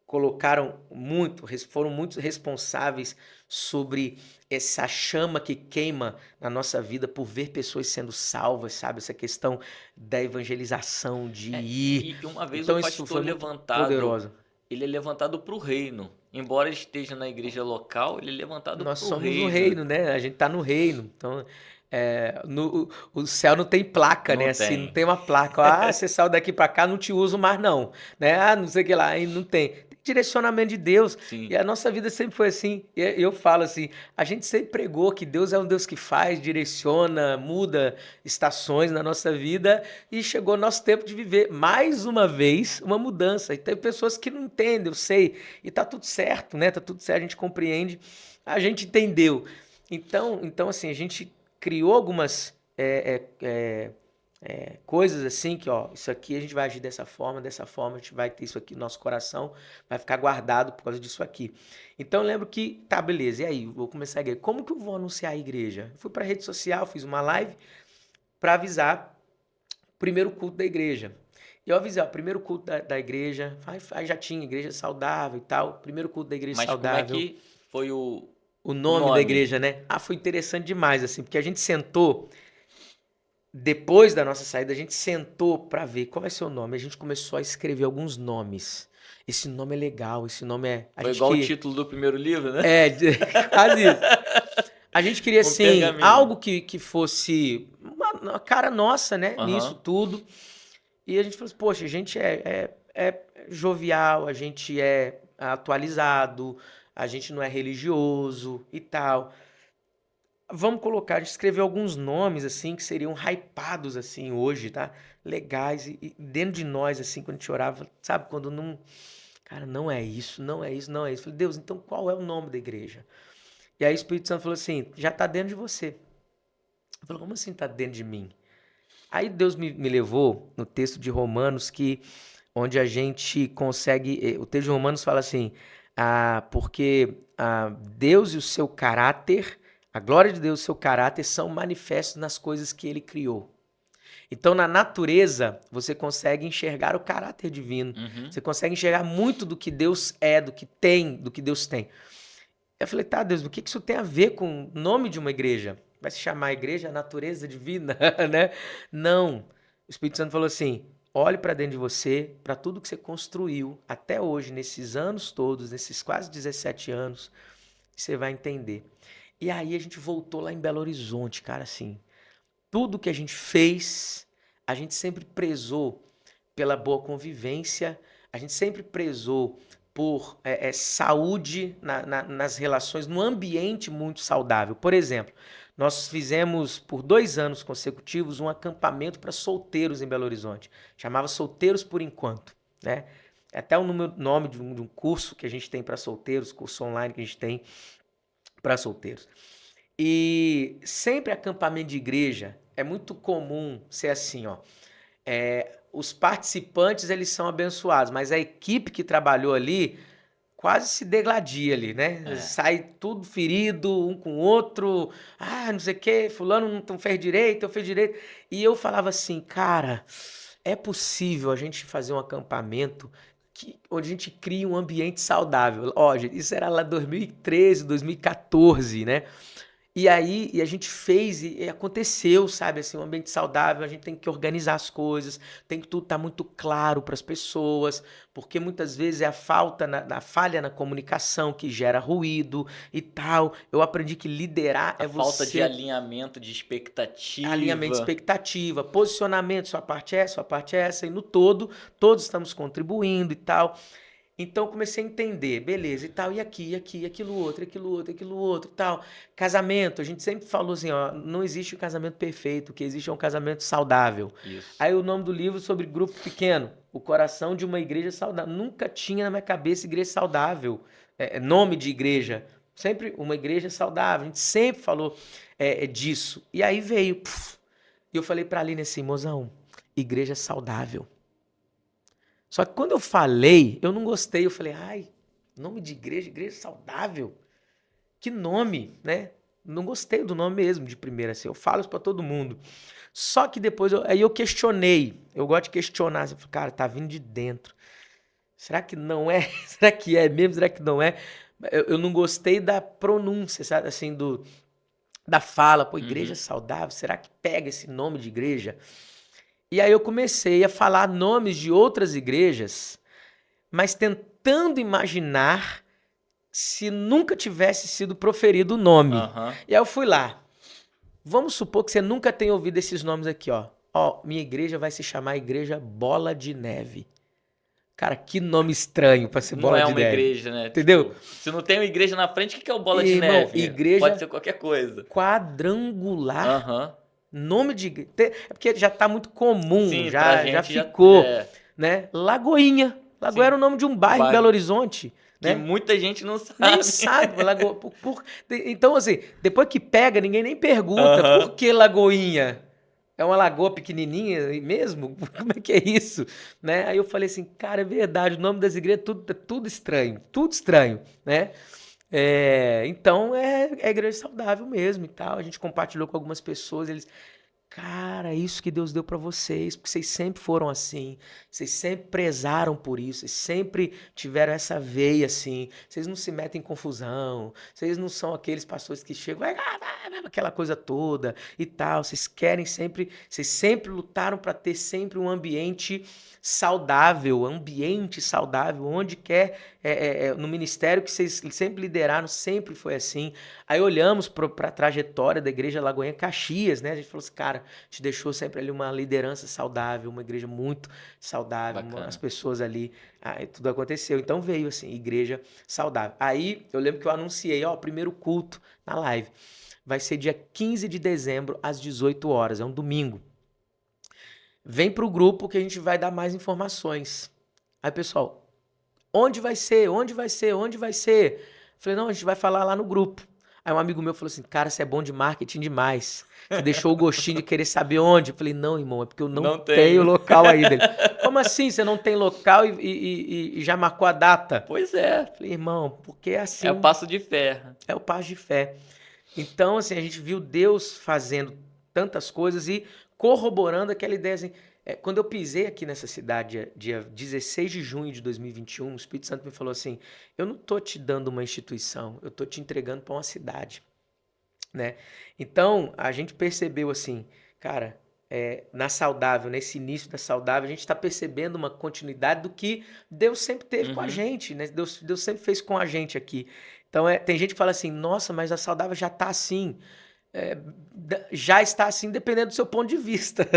colocaram muito, foram muito responsáveis sobre essa chama que queima na nossa vida por ver pessoas sendo salvas, sabe? Essa questão da evangelização, de ir. E uma vez o Então isso pastor foi muito levantado, poderoso. ele é levantado para o reino. Embora ele esteja na igreja local, ele é levantado Nós para o somos o reino. reino, né? A gente tá no reino. Então, o céu não tem placa, Não né? Assim, não tem. tem uma placa. Ah, você saiu daqui pra cá, não te uso mais, não. Né? Ah, não sei o que lá. Aí não tem. Tem direcionamento de Deus. E Sim. a nossa vida sempre foi assim. E eu falo assim, a gente sempre pregou que Deus é um Deus que faz, direciona, muda estações na nossa vida. E chegou o nosso tempo de viver, mais uma vez, uma mudança. E tem pessoas que não entendem, eu sei. E tá tudo certo, né? Tá tudo certo, a gente compreende. A gente entendeu. Então assim, a gente criou algumas coisas assim que, ó, isso aqui a gente vai agir dessa forma, a gente vai ter isso aqui no nosso coração, vai ficar guardado por causa disso aqui. Então eu lembro que, tá, beleza, e aí, vou começar a igreja. Como que eu vou anunciar a igreja? Fui pra rede social, fiz uma live para avisar o primeiro culto da igreja. E eu avisei, ó, primeiro culto da igreja, aí já tinha igreja saudável e tal, primeiro culto da igreja Mas como é saudável. que foi O o nome da nome? igreja, né? Ah, foi interessante demais, assim, porque a gente sentou, depois da nossa saída, a gente sentou para ver qual vai ser o nome. A gente começou a escrever alguns nomes. Esse nome é legal, esse nome é. A Foi gente igual o que. título do primeiro livro, né? Quase isso. A gente queria, Um assim, pergaminho. algo que fosse uma cara nossa, né? Nisso Aham. tudo. E a gente falou assim, poxa, a gente é jovial, a gente é atualizado, a gente não é religioso e tal. Vamos colocar, a gente escreveu alguns nomes assim que seriam hypados assim hoje, tá? Legais e dentro de nós assim, quando a gente orava, sabe, quando não, cara, não é isso, não é isso, não é isso. Eu falei, Deus, então qual é o nome da igreja? E aí o Espírito Santo falou assim, já tá dentro de você. Eu falei, como assim tá dentro de mim? Aí Deus me levou no texto de Romanos que onde a gente consegue, o texto de Romanos fala assim, porque Deus e o seu caráter, a glória de Deus e o seu caráter são manifestos nas coisas que ele criou. Então, na natureza, você consegue enxergar o caráter divino. Uhum. Você consegue enxergar muito do que Deus é, do que tem, do que Deus tem. Eu falei, tá, Deus, o que isso tem a ver com o nome de uma igreja? Vai se chamar igreja natureza divina, né? Não. O Espírito Santo falou assim: olhe para dentro de você, para tudo que você construiu até hoje, nesses anos todos, nesses quase 17 anos, você vai entender. E aí a gente voltou lá em Belo Horizonte, cara, assim. Tudo que a gente fez, a gente sempre prezou pela boa convivência, a gente sempre prezou por saúde nas relações, num ambiente muito saudável. Por exemplo, nós fizemos por 2 anos consecutivos um acampamento para solteiros em Belo Horizonte. Chamava Solteiros por Enquanto, né? É até o nome de um curso que a gente tem para solteiros, curso online que a gente tem para solteiros. E sempre acampamento de igreja é muito comum ser assim, ó. Os participantes, eles são abençoados, mas a equipe que trabalhou ali quase se degladia ali, né? É. Sai tudo ferido, um com o outro. Ah, não sei o quê, fulano não fez direito, eu fiz direito. E eu falava assim, cara, é possível a gente fazer um acampamento onde a gente cria um ambiente saudável. Ó, gente, isso era lá 2013, 2014, né? E aí, a gente fez e aconteceu, sabe, assim, um ambiente saudável, a gente tem que organizar as coisas, tem que tudo estar muito claro para as pessoas, porque muitas vezes é a falha na comunicação que gera ruído e tal. Eu aprendi que liderar A é falta de você alinhamento de alinhamento de expectativa. expectativa, posicionamento, sua parte é essa, e no todo, todos estamos contribuindo e tal. Então eu comecei a entender, beleza, e tal, e aqui, e aqui, e aquilo outro, e aquilo outro, e aquilo outro, e tal. Casamento, a gente sempre falou assim, ó, não existe o casamento perfeito, o que existe é um casamento saudável. Isso. Aí o nome do livro sobre grupo pequeno, O Coração de uma Igreja Saudável. Nunca tinha na minha cabeça igreja saudável, nome de igreja. Sempre uma igreja saudável, a gente sempre falou disso. E aí veio, e eu falei pra Aline assim, mozão, igreja saudável. Só que quando eu falei, eu não gostei. Eu falei, ai, nome de igreja, igreja saudável. Que nome, né? Não gostei do nome mesmo, de primeira, assim. Eu falo isso pra todo mundo. Só que depois, aí eu questionei. Eu gosto de questionar. Assim, eu falei, cara, tá vindo de dentro. Será que não é? Será que é mesmo? Será que não é? Eu não gostei da pronúncia, sabe? Assim, da fala. Pô, igreja Uhum. saudável. Será que pega esse nome de igreja? E aí eu comecei a falar nomes de outras igrejas, mas tentando imaginar se nunca tivesse sido proferido o nome. Aham. E aí eu fui lá. Vamos supor que você nunca tenha ouvido esses nomes aqui, ó. Ó, minha igreja vai se chamar Igreja Bola de Neve. Cara, que nome estranho pra ser Não Bola é de uma Neve. igreja, né? Entendeu? Tipo, se não tem uma igreja na frente, o que que é o bola de Irmão, neve? Pode igreja ser qualquer coisa. quadrangular. Aham. Nome de igreja. É porque já tá muito comum, Sim, pra já gente já ficou, é. né? Lagoinha. Lagoinha era Sim, o nome de um um bairro em Belo bairro Horizonte, que né? muita gente não Nem sabe. sabe, então, assim, depois que pega, ninguém nem pergunta por Aham. que Lagoinha? É uma lagoa pequenininha mesmo? Como é que é isso? Né? Aí eu falei assim, cara, é verdade, o nome das igrejas é tudo estranho, né? Então é igreja saudável mesmo e tal. A gente compartilhou com algumas pessoas, eles, cara, é isso que Deus deu pra vocês, porque vocês sempre foram assim, vocês sempre prezaram por isso, vocês sempre tiveram essa veia assim, vocês não se metem em confusão, vocês não são aqueles pastores que chegam, aquela coisa toda e tal, vocês sempre lutaram para ter sempre um ambiente saudável, onde quer, no ministério que vocês sempre lideraram, sempre foi assim. Aí olhamos para a trajetória da Igreja Lagoinha Caxias, né? A gente falou assim, cara, a gente deixou sempre ali uma liderança saudável, uma igreja muito saudável, as Bacana. pessoas ali, tudo aconteceu. Então veio assim, igreja saudável. Aí eu lembro que eu anunciei, ó, o primeiro culto na live. Vai ser dia 15 de dezembro, às 18 horas, é um domingo. Vem pro grupo que a gente vai dar mais informações. Aí, pessoal, onde vai ser? Onde vai ser? Onde vai ser? Falei, não, a gente vai falar lá no grupo. Aí um amigo meu falou assim, cara, você é bom de marketing demais. Você deixou o gostinho de querer saber onde. Eu falei, não, irmão, é porque eu não Não tenho tenho. local ainda. Ele, como assim você não tem local e já marcou a data? Pois é. Eu falei, irmão, porque é É o assim, passo de fé. é o passo de fé. Então, assim, a gente viu Deus fazendo tantas coisas e corroborando aquela ideia, assim, quando eu pisei aqui nessa cidade, dia 16 de junho de 2021, o Espírito Santo me falou assim, eu não tô te dando uma instituição, eu tô te entregando para uma cidade, né? Então, a gente percebeu assim, cara, na saudável, nesse início da saudável, a gente está percebendo uma continuidade do que Deus sempre teve com a Uhum. gente, né? Deus sempre fez com a gente aqui. Então, tem gente que fala assim, nossa, mas a saudável já está assim. Já está assim, dependendo do seu ponto de vista,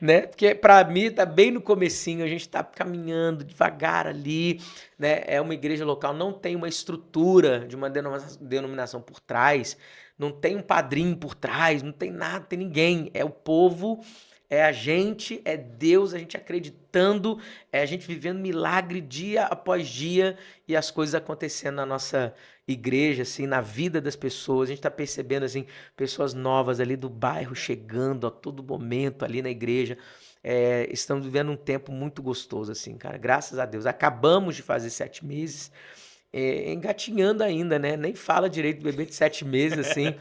né? Porque para mim tá bem no comecinho, a gente está caminhando devagar ali, né? É uma igreja local, não tem uma estrutura de uma denominação por trás, não tem um padrinho por trás, não tem nada, não tem ninguém. É o povo É a gente, é Deus, a gente acreditando, é a gente vivendo milagre dia após dia e as coisas acontecendo na nossa igreja, assim, na vida das pessoas. A gente está percebendo, assim, pessoas novas ali do bairro chegando a todo momento ali na igreja. Estamos vivendo um tempo muito gostoso, assim, cara. Graças a Deus. Acabamos de fazer 7 meses, engatinhando ainda, né? Nem fala direito do bebê de 7 meses, assim.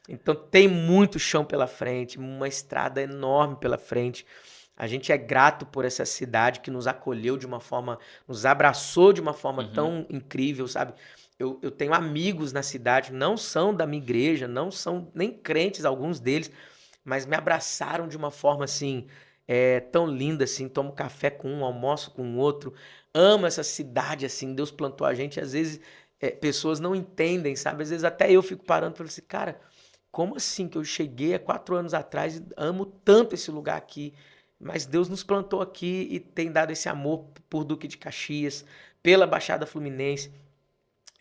Então tem muito chão pela frente, uma estrada enorme pela frente. A gente é grato por essa cidade que nos acolheu de uma forma, nos abraçou de uma forma Uhum. tão incrível, sabe? Eu tenho amigos na cidade, não são da minha igreja, não são nem crentes, alguns deles, mas me abraçaram de uma forma assim, tão linda assim. Tomo café com um, almoço com o outro. Amo essa cidade assim. Deus plantou a gente. Às vezes pessoas não entendem, sabe? Às vezes até eu fico parando e falo assim, cara, como assim que eu cheguei há 4 anos atrás e amo tanto esse lugar aqui? Mas Deus nos plantou aqui e tem dado esse amor por Duque de Caxias, pela Baixada Fluminense.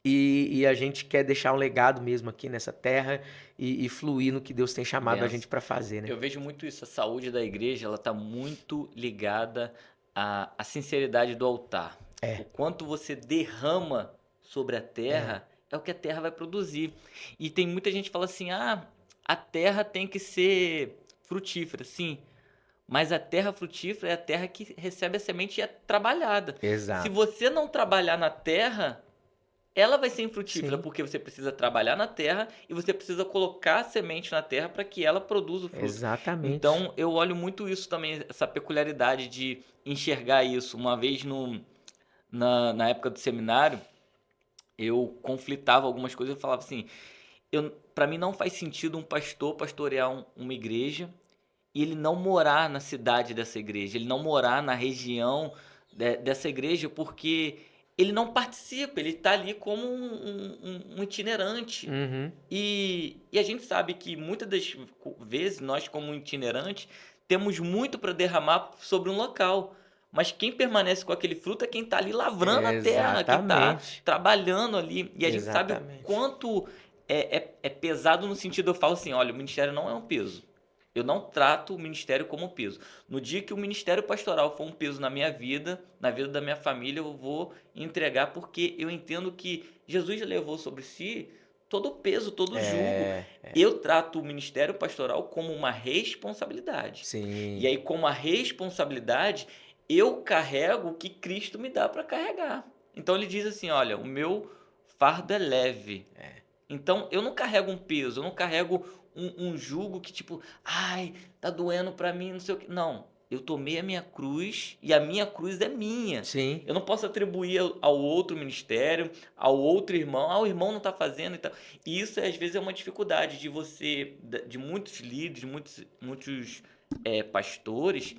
E a gente quer deixar um legado mesmo aqui nessa terra e fluir no que Deus tem chamado a gente Benção. para fazer, né? Eu vejo muito isso, a saúde da igreja, ela está muito ligada à sinceridade do altar. O É, quanto você derrama sobre a é, terra é o que a terra vai produzir. E tem muita gente que fala assim: ah, a terra tem que ser frutífera. Sim, mas a terra frutífera é a terra que recebe a semente e é trabalhada. Se exato. você não trabalhar na terra, ela vai ser infrutífera, Sim, porque você precisa trabalhar na terra e você precisa colocar a semente na terra para que ela produza o fruto. exatamente. Então, eu olho muito isso também, essa peculiaridade de enxergar isso. Uma vez na época do seminário, eu conflitava algumas coisas, eu falava assim, para mim não faz sentido um pastor pastorear uma igreja e ele não morar na cidade dessa igreja, ele não morar na região dessa igreja, porque ele não participa, ele está ali como um itinerante. Uhum, E a gente sabe que muitas das vezes nós, como itinerantes, temos muito para derramar sobre um local. Mas quem permanece com aquele fruto é quem está ali lavrando a terra, quem está exatamente. trabalhando ali. E a gente sabe o Exatamente. quanto é pesado no sentido, eu falo assim, olha, o ministério não é um peso. Eu não trato o ministério como um peso. No dia que o ministério pastoral for um peso na minha vida, na vida da minha família, eu vou entregar porque eu entendo que Jesus já levou sobre si todo o peso, todo o jugo. É, Eu trato o ministério pastoral como uma responsabilidade. E sim. aí, como a responsabilidade, eu carrego o que Cristo me dá para carregar. Então ele diz assim: olha, o meu fardo é leve. Então eu não carrego um peso, eu não carrego um jugo que tipo, ai, tá doendo pra mim, não sei o que. Não, eu tomei a minha cruz e a minha cruz é minha. Sim. Eu não posso atribuir ao outro ministério, ao outro irmão, o irmão não tá fazendo e tal. E isso às vezes é uma dificuldade de você, de muitos líderes, de muitos pastores,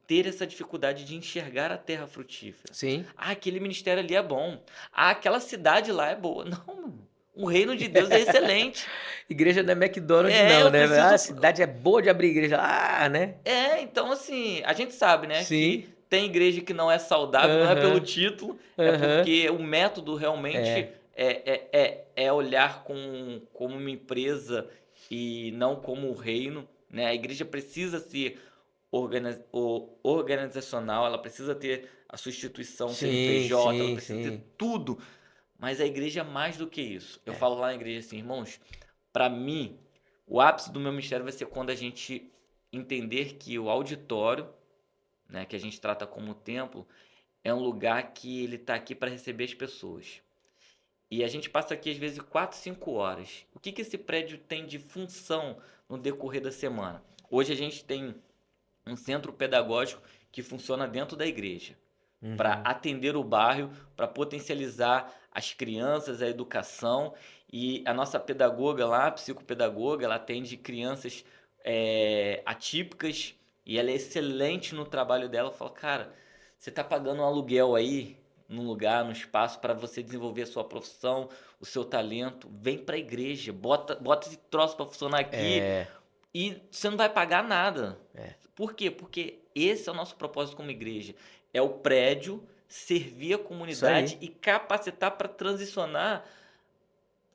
ter essa dificuldade de enxergar a terra frutífera. Sim. Ah, aquele ministério ali é bom. Ah, aquela cidade lá é boa. Não, o reino de Deus é excelente. Igreja não é McDonald's, É, não, eu né? Ah, a preciso. cidade é boa de abrir igreja. Ah, né? Então assim, a gente sabe, né, que Sim. tem igreja que não é saudável, não é pelo Aham. título, é Aham. porque o método realmente É. é olhar como uma empresa e não como um reino, né? A igreja precisa ser organizacional, ela precisa ter a sua instituição, Sim, CNPJ, ela sim, precisa ter sim. tudo, mas a igreja é mais do que isso. Eu É. falo lá na igreja assim, irmãos, para mim, o ápice do meu ministério vai ser quando a gente entender que o auditório, né, que a gente trata como templo, é um lugar que ele está aqui para receber as pessoas. E a gente passa aqui às vezes 4, 5 horas. O que esse prédio tem de função no decorrer da semana? Hoje a gente tem um centro pedagógico que funciona dentro da igreja para Uhum. atender o bairro, para potencializar as crianças, a educação. E a nossa pedagoga lá, a psicopedagoga, ela atende crianças atípicas e ela é excelente no trabalho dela. Eu falo, cara, você está pagando um aluguel aí, num lugar, num espaço para você desenvolver a sua profissão, o seu talento. Vem para a igreja, bota esse troço para funcionar aqui É. e você não vai pagar nada. É. Por quê? Porque esse é o nosso propósito como igreja. É o prédio servir a Isso comunidade aí. e capacitar para transicionar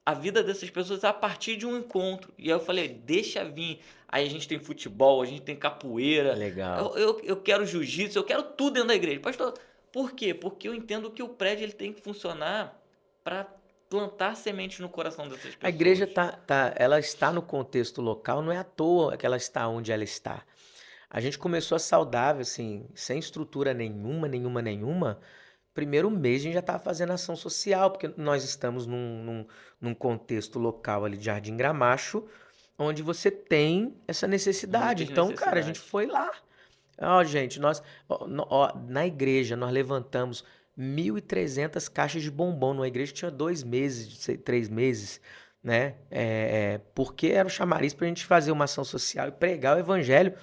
a vida dessas pessoas a partir de um encontro. E aí eu falei, deixa vir. Aí a gente tem futebol, a gente tem capoeira, Legal. eu quero jiu-jitsu, eu quero tudo dentro da igreja. Pastor, por quê? Porque eu entendo que o prédio ele tem que funcionar para plantar sementes no coração dessas A igreja pessoas. ela está no contexto local, não é à toa que ela está onde ela está. A gente começou a saudável, assim, sem estrutura nenhuma. Primeiro mês a gente já estava fazendo ação social, porque nós estamos num contexto local ali de Jardim Gramacho, onde você tem essa necessidade. Muitas Então, cara, a gente necessidades. foi lá. Ó, gente, na igreja nós levantamos 1.300 caixas de bombom numa igreja que tinha 2 meses, 3 meses, né? Porque era o chamariz para a gente fazer uma ação social e pregar o evangelho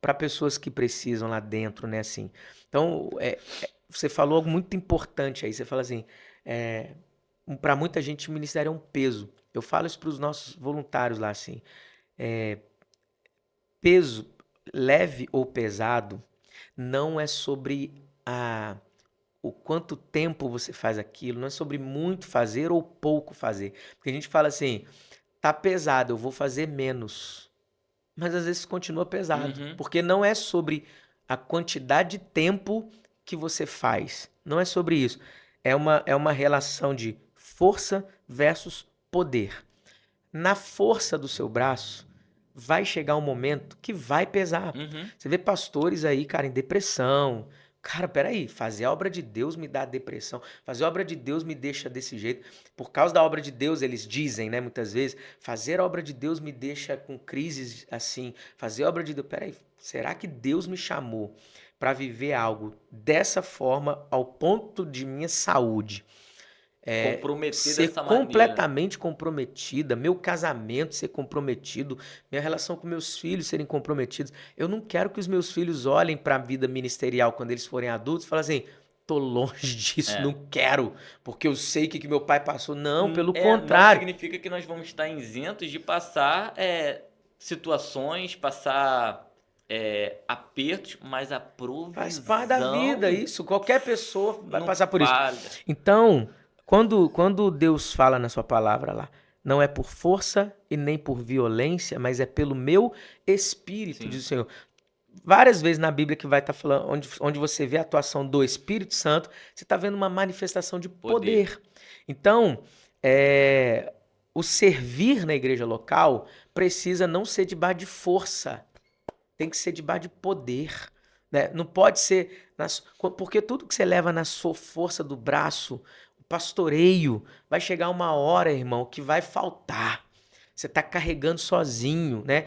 para pessoas que precisam lá dentro, né? Assim. Então, você falou algo muito importante aí. Você fala assim, para muita gente o ministério é um peso. Eu falo isso para os nossos voluntários lá, assim. Peso, leve ou pesado, não é sobre o quanto tempo você faz aquilo, não é sobre muito fazer ou pouco fazer. Porque a gente fala assim, tá pesado, eu vou fazer menos. Mas às vezes continua pesado, Uhum. porque não é sobre a quantidade de tempo que você faz. Não é sobre isso. É uma relação de força versus poder. Na força do seu braço, vai chegar um momento que vai pesar. Uhum. Você vê pastores aí, cara, em depressão. Cara, peraí, fazer a obra de Deus me dá depressão. Fazer a obra de Deus me deixa desse jeito. Por causa da obra de Deus, eles dizem, né, muitas vezes, fazer a obra de Deus me deixa com crises assim. Fazer a obra de Deus, peraí, será que Deus me chamou para viver algo dessa forma ao ponto de minha saúde Comprometer ser dessa maneira. completamente comprometida, meu casamento ser comprometido, minha relação com meus filhos serem comprometidos. Eu não quero que os meus filhos olhem para a vida ministerial quando eles forem adultos e falem assim, tô longe disso, É. não quero, porque eu sei que meu pai passou. Não, pelo Não contrário. significa que nós vamos estar isentos de passar situações, passar apertos, mas a Faz parte da vida provisão isso. Qualquer pessoa vai não passar por isso. falha. Então, quando Deus fala na sua palavra lá, não é por força e nem por violência, mas é pelo meu espírito, Sim, diz o Senhor. Várias vezes na Bíblia que vai estar falando, onde você vê a atuação do Espírito Santo, você está vendo uma manifestação de poder. poder. Então, o servir na igreja local precisa não ser debaixo de força, tem que ser debaixo de poder. Né? Não pode ser. Porque tudo que você leva na sua força do braço, o pastoreio, vai chegar uma hora, irmão, que vai faltar. Você está carregando sozinho, né?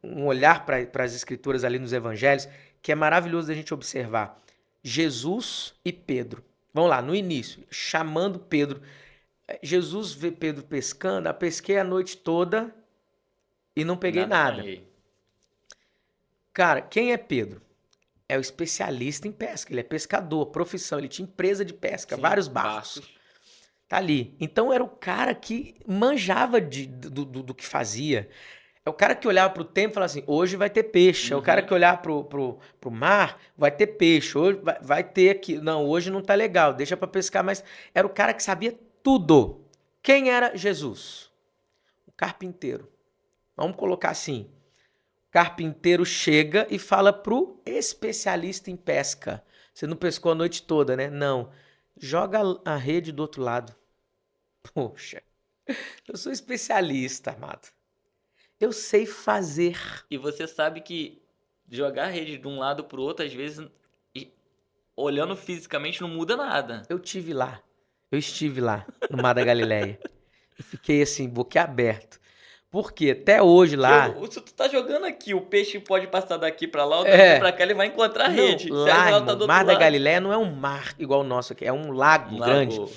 Um olhar para as escrituras ali nos evangelhos que é maravilhoso da gente observar. Jesus e Pedro. Vamos lá, no início, chamando Pedro. Jesus vê Pedro pescando, pesquei a noite toda e não E peguei nada nada. apanhei. Cara, quem é Pedro? É o especialista em pesca, ele é pescador, profissão, ele tinha empresa de pesca, Sim, vários barcos. barcos. Tá ali. Então era o cara que manjava do que fazia. É o cara que olhava pro tempo e falava assim, hoje vai ter peixe. É o cara Uhum. que olhava pro mar, vai ter peixe. Hoje vai ter aqui. Não, hoje não tá legal, deixa para pescar. Mas era o cara que sabia tudo. Quem era Jesus? O carpinteiro. Vamos colocar assim. O carpinteiro chega e fala pro especialista em pesca. Você não pescou a noite toda, né? Não. Joga a rede do outro lado. Poxa, eu sou especialista, amado. Eu sei fazer. E você sabe que jogar a rede de um lado pro outro, às vezes, e- olhando fisicamente, não muda nada. Eu tive lá. Eu estive lá, no Mar da Galileia. Eu fiquei assim, boquiaberto. Porque até hoje Porque lá. se tu tá jogando aqui, o peixe pode passar daqui pra lá ou daqui pra É. cá, ele vai encontrar a Não, rede. Se lá, ela tá irmão, do outro Mar da lado, Galileia não é um mar igual o nosso aqui, é um um lago grande. lago.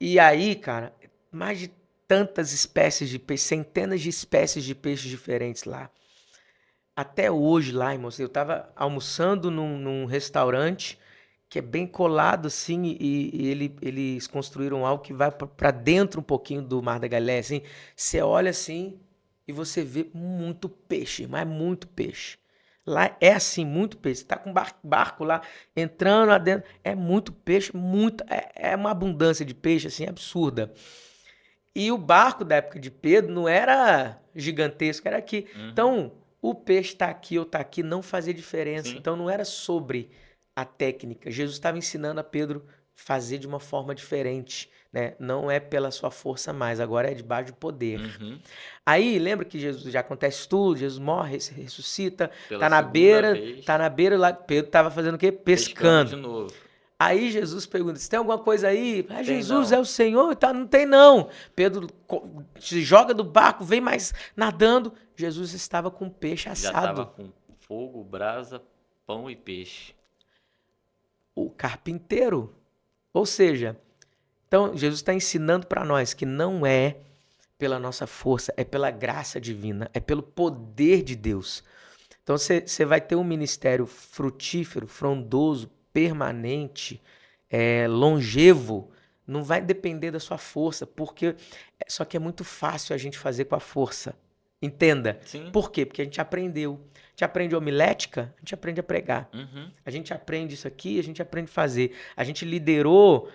E aí, cara, mais de tantas espécies de peixe, centenas de espécies de peixes diferentes lá. Até hoje lá, irmão, eu tava almoçando num restaurante que é bem colado assim e eles construíram algo que vai para dentro um pouquinho do Mar da Galileia, assim. Você olha assim e você vê muito peixe, mas muito peixe. Lá é assim, muito peixe. Você tá com barco lá, entrando lá dentro, é muito peixe, é uma abundância de peixe, assim, absurda. E o barco da época de Pedro não era gigantesco, era aqui. Uhum. Então, o peixe tá aqui ou tá aqui não fazia diferença. Sim. Então, não era sobre a técnica. Jesus estava ensinando a Pedro fazer de uma forma diferente, né? Não é pela sua força mais, agora é debaixo de poder. Uhum. Aí, lembra que Jesus já acontece tudo, Jesus morre, ressuscita, Pela segunda vez, tá na beira lá, Pedro estava fazendo o quê? pescando de Pescando. novo. Aí Jesus pergunta: se tem alguma coisa aí? Ah, Tem Jesus é não. o Senhor? Tá, não tem não. Pedro se joga do barco, vem mais nadando. Jesus estava com peixe Já tava assado. com fogo, brasa, pão e peixe. O carpinteiro. Ou seja, então Jesus está ensinando para nós que não é pela nossa força, é pela graça divina, é pelo poder de Deus. Então você vai ter um ministério frutífero, frondoso, permanente, longevo. Não vai depender da sua força, porque só que é muito fácil a gente fazer com a força. Entenda. Sim. Por quê? Porque a gente aprendeu. A gente aprende homilética, a gente aprende a pregar. Uhum. A gente aprende isso aqui, a gente aprende a fazer. A gente liderou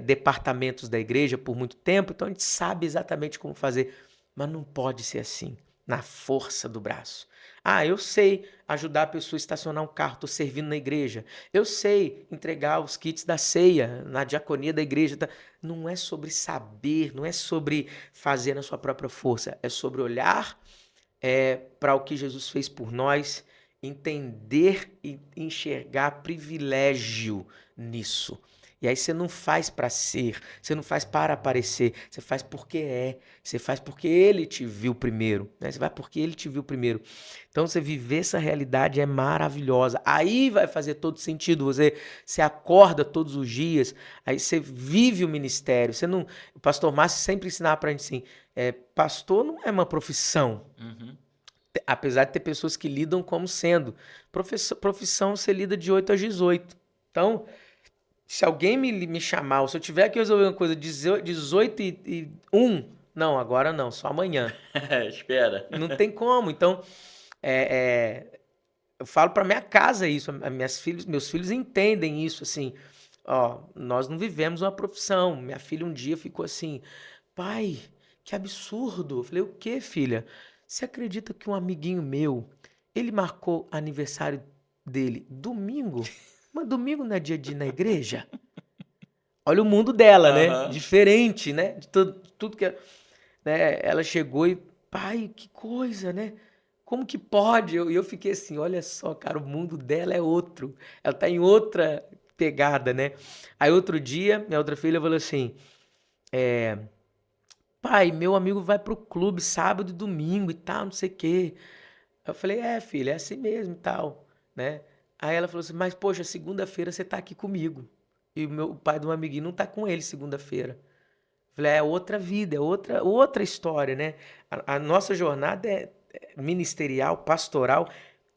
departamentos da igreja por muito tempo, então a gente sabe exatamente como fazer. Mas não pode ser assim, na força do braço. Ah, eu sei ajudar a pessoa a estacionar um carro, estou servindo na igreja. Eu sei entregar os kits da ceia na diaconia da igreja. Tá? Não é sobre saber, não é sobre fazer na sua própria força. É sobre olhar para o que Jesus fez por nós, entender e enxergar privilégio nisso. E aí você não faz para ser, você não faz para aparecer, você faz porque você faz porque ele te viu primeiro, né? Você vai porque ele te viu primeiro. Então você viver essa realidade é maravilhosa. Aí vai fazer todo sentido. Você acorda todos os dias, aí você vive o ministério. Você não, o pastor Márcio sempre ensinava pra gente assim, pastor não é uma profissão. Uhum. Apesar de ter pessoas que lidam como sendo. Profissão você lida de 8 às 18. Então, se alguém me chamar, ou se eu tiver que resolver uma coisa 18 e 1, não, agora não, só amanhã. Espera. Não tem como. Então, eu falo para minha casa isso, meus filhos entendem isso, assim, ó, nós não vivemos uma profissão. Minha filha um dia ficou assim, pai, que absurdo. Eu falei, o que, filha? Você acredita que um amiguinho meu, ele marcou aniversário dele domingo? Mas domingo não é dia de ir na igreja? Olha o mundo dela, né? Aham. Diferente, né? De tudo que né? Ela chegou e, pai, que coisa, né? Como que pode? Eu fiquei assim, olha só, cara, o mundo dela é outro. Ela tá em outra pegada, né? Aí outro dia, minha outra filha falou assim, pai, meu amigo vai pro clube sábado e domingo e tal, não sei o quê. Eu falei, filha, é assim mesmo e tal, né? Aí ela falou assim, mas poxa, segunda-feira você tá aqui comigo. E o pai de um amiguinho não tá com ele segunda-feira. Eu falei, é outra vida, é outra história, né? A nossa jornada é ministerial, pastoral,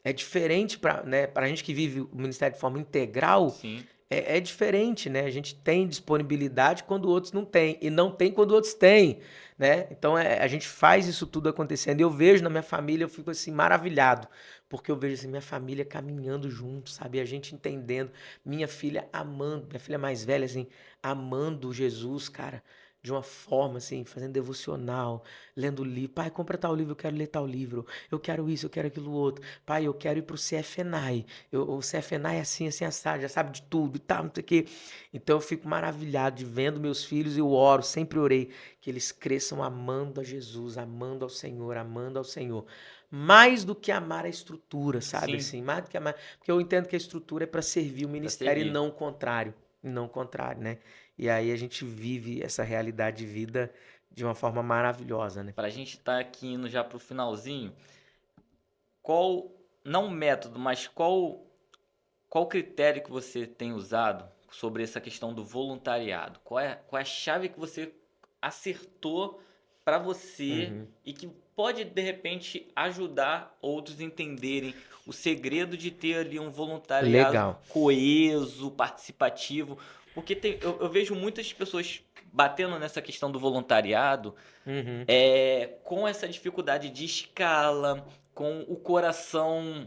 é diferente para, né, para a gente que vive o ministério de forma integral, Sim. é diferente, né? A gente tem disponibilidade quando outros não têm, e não tem quando outros têm, né? Então a gente faz isso tudo acontecendo. E eu vejo na minha família, eu fico assim maravilhado, porque eu vejo assim, minha família caminhando junto, sabe? A gente entendendo, minha filha amando, minha filha mais velha, assim, amando Jesus, cara. De uma forma assim, fazendo devocional, lendo livro. Pai, compra tal livro, eu quero ler tal livro. Eu quero isso, eu quero aquilo outro. Pai, eu quero ir pro CFNAI. O CFNAI é assim, assim, assado, já sabe de tudo e tal, não sei o quê. Então eu fico maravilhado de vendo meus filhos e eu oro, sempre orei, que eles cresçam amando a Jesus, amando ao Senhor, amando ao Senhor. Mais do que amar a estrutura, sabe Sim, assim? Mais do que amar. Porque eu entendo que a estrutura é para servir o pra ministério e servir. não o contrário. E não o contrário, né? E aí a gente vive essa realidade de vida de uma forma maravilhosa, né? Pra gente estar aqui indo já pro finalzinho, qual, não método, mas qual critério que você tem usado sobre essa questão do voluntariado? Qual é a chave que você acertou para você Uhum. e que pode de repente ajudar outros a entenderem o segredo de ter ali um voluntariado Legal. coeso, participativo? Porque eu vejo muitas pessoas batendo nessa questão do voluntariado Uhum. com essa dificuldade de escala, com o coração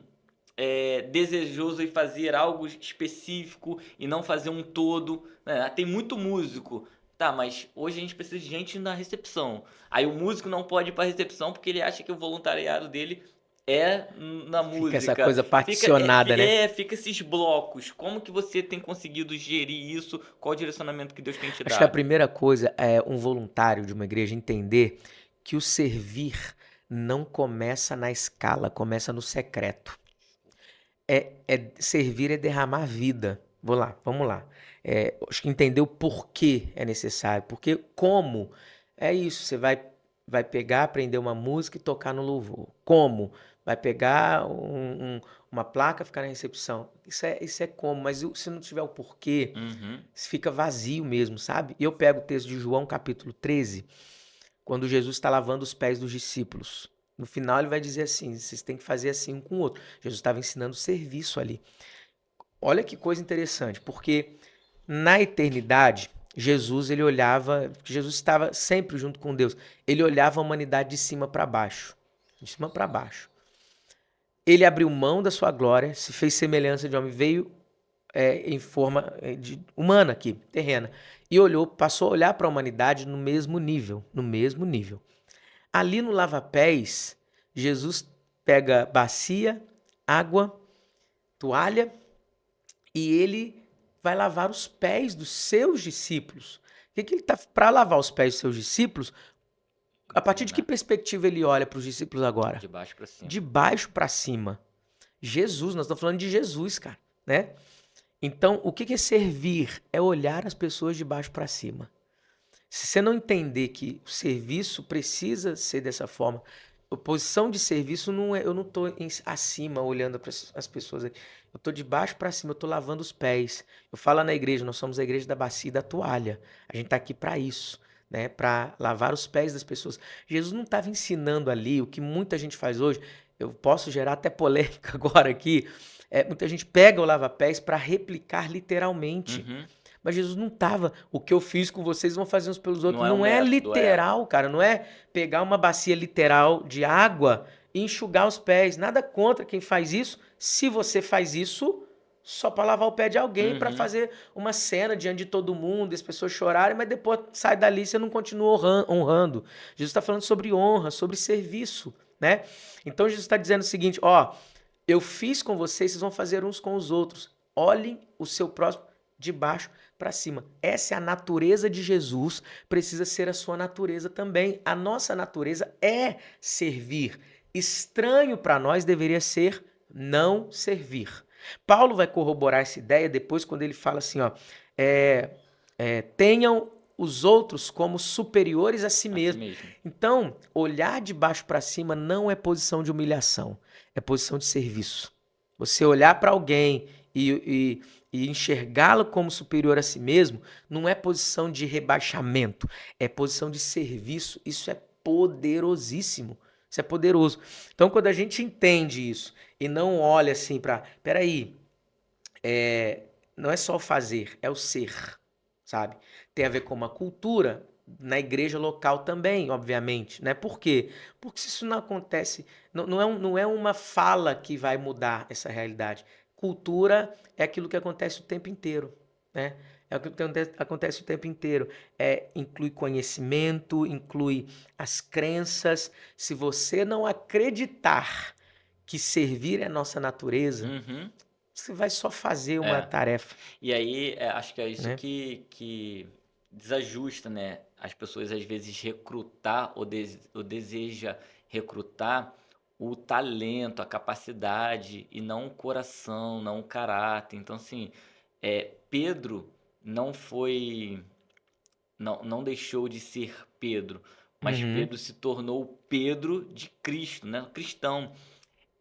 desejoso em fazer algo específico e não fazer um todo, né? Tem muito músico. Tá, mas hoje a gente precisa de gente na recepção. Aí o músico não pode ir para recepção porque ele acha que o voluntariado dele é na Fica essa música. coisa particionada, né? Fica esses blocos. Como que você tem conseguido gerir isso? Qual o direcionamento que Deus tem te Acho que a dado? primeira coisa é um voluntário de uma igreja entender que o servir não começa na escala, começa no secreto. Servir é derramar vida. Vamos lá. Acho que entender o porquê é necessário. Porque como é isso, você vai pegar, aprender uma música e tocar no louvor. Como? Vai pegar uma placa, ficar na recepção. Isso é como, mas se não tiver o porquê, Uhum. fica vazio mesmo, sabe? E eu pego o texto de João, capítulo 13, quando Jesus está lavando os pés dos discípulos. No final ele vai dizer assim, vocês têm que fazer assim um com o outro. Jesus estava ensinando serviço ali. Olha que coisa interessante, porque na eternidade, Jesus estava sempre junto com Deus. Ele olhava a humanidade de cima para baixo. De cima para baixo. Ele abriu mão da sua glória, se fez semelhança de homem, veio em forma humana aqui, terrena. E passou a olhar para a humanidade no mesmo nível, no mesmo nível. Ali no lava-pés, Jesus pega bacia, água, toalha e ele vai lavar os pés dos seus discípulos. O que ele está para lavar os pés dos seus discípulos? A partir de que perspectiva ele olha para os discípulos agora? De baixo para cima. De baixo para cima. Jesus, nós estamos falando de Jesus, cara, né? Então, o que é servir? É olhar as pessoas de baixo para cima. Se você não entender que o serviço precisa ser dessa forma, a posição de serviço não é, eu não estou acima olhando para as pessoas. Eu estou de baixo para cima, eu estou lavando os pés. Eu falo na igreja, nós somos a igreja da bacia e da toalha. A gente está aqui para isso, né? Para lavar os pés das pessoas. Jesus não estava ensinando ali o que muita gente faz hoje. Eu posso gerar até polêmica agora aqui. Muita gente pega o lava-pés para replicar literalmente. Uhum. Mas Jesus não estava. O que eu fiz com vocês vão fazer uns pelos outros. Não é um Não é método, literal, cara. Não é pegar uma bacia literal de água e enxugar os pés. Nada contra quem faz isso. Se você faz isso só para lavar o pé de alguém, para Uhum. fazer uma cena diante de todo mundo, as pessoas chorarem, mas depois sai dali e você não continua honrando. Jesus está falando sobre honra, sobre serviço, né? Então Jesus está dizendo o seguinte: ó, eu fiz com vocês, vocês vão fazer uns com os outros. Olhem o seu próximo de baixo para cima. Essa é a natureza de Jesus, precisa ser a sua natureza também. A nossa natureza é servir. Estranho para nós deveria ser não servir. Paulo vai corroborar essa ideia depois quando ele fala assim, ó, tenham os outros como superiores a si mesmo. Então, olhar de baixo para cima não é posição de humilhação, é posição de serviço. Você olhar para alguém e enxergá-lo como superior a si mesmo não é posição de rebaixamento, é posição de serviço. Isso é poderosíssimo. Isso é poderoso. Então, quando a gente entende isso e não olha assim para... Peraí, não é só o fazer, é o ser, sabe? Tem a ver com uma cultura na igreja local também, obviamente, né? Por quê? Porque se isso não acontece, não é uma fala que vai mudar essa realidade. Cultura é aquilo que acontece o tempo inteiro, né? É o que acontece o tempo inteiro. Inclui conhecimento, inclui as crenças. Se você não acreditar que servir é nossa natureza, você vai só fazer uma tarefa. E aí, acho que é isso, né? que desajusta, né? As pessoas às vezes recrutar ou deseja recrutar o talento, a capacidade e não o coração, não o caráter. Então, assim, Pedro não foi, não deixou de ser Pedro, mas Pedro se tornou o Pedro de Cristo, né? Cristão.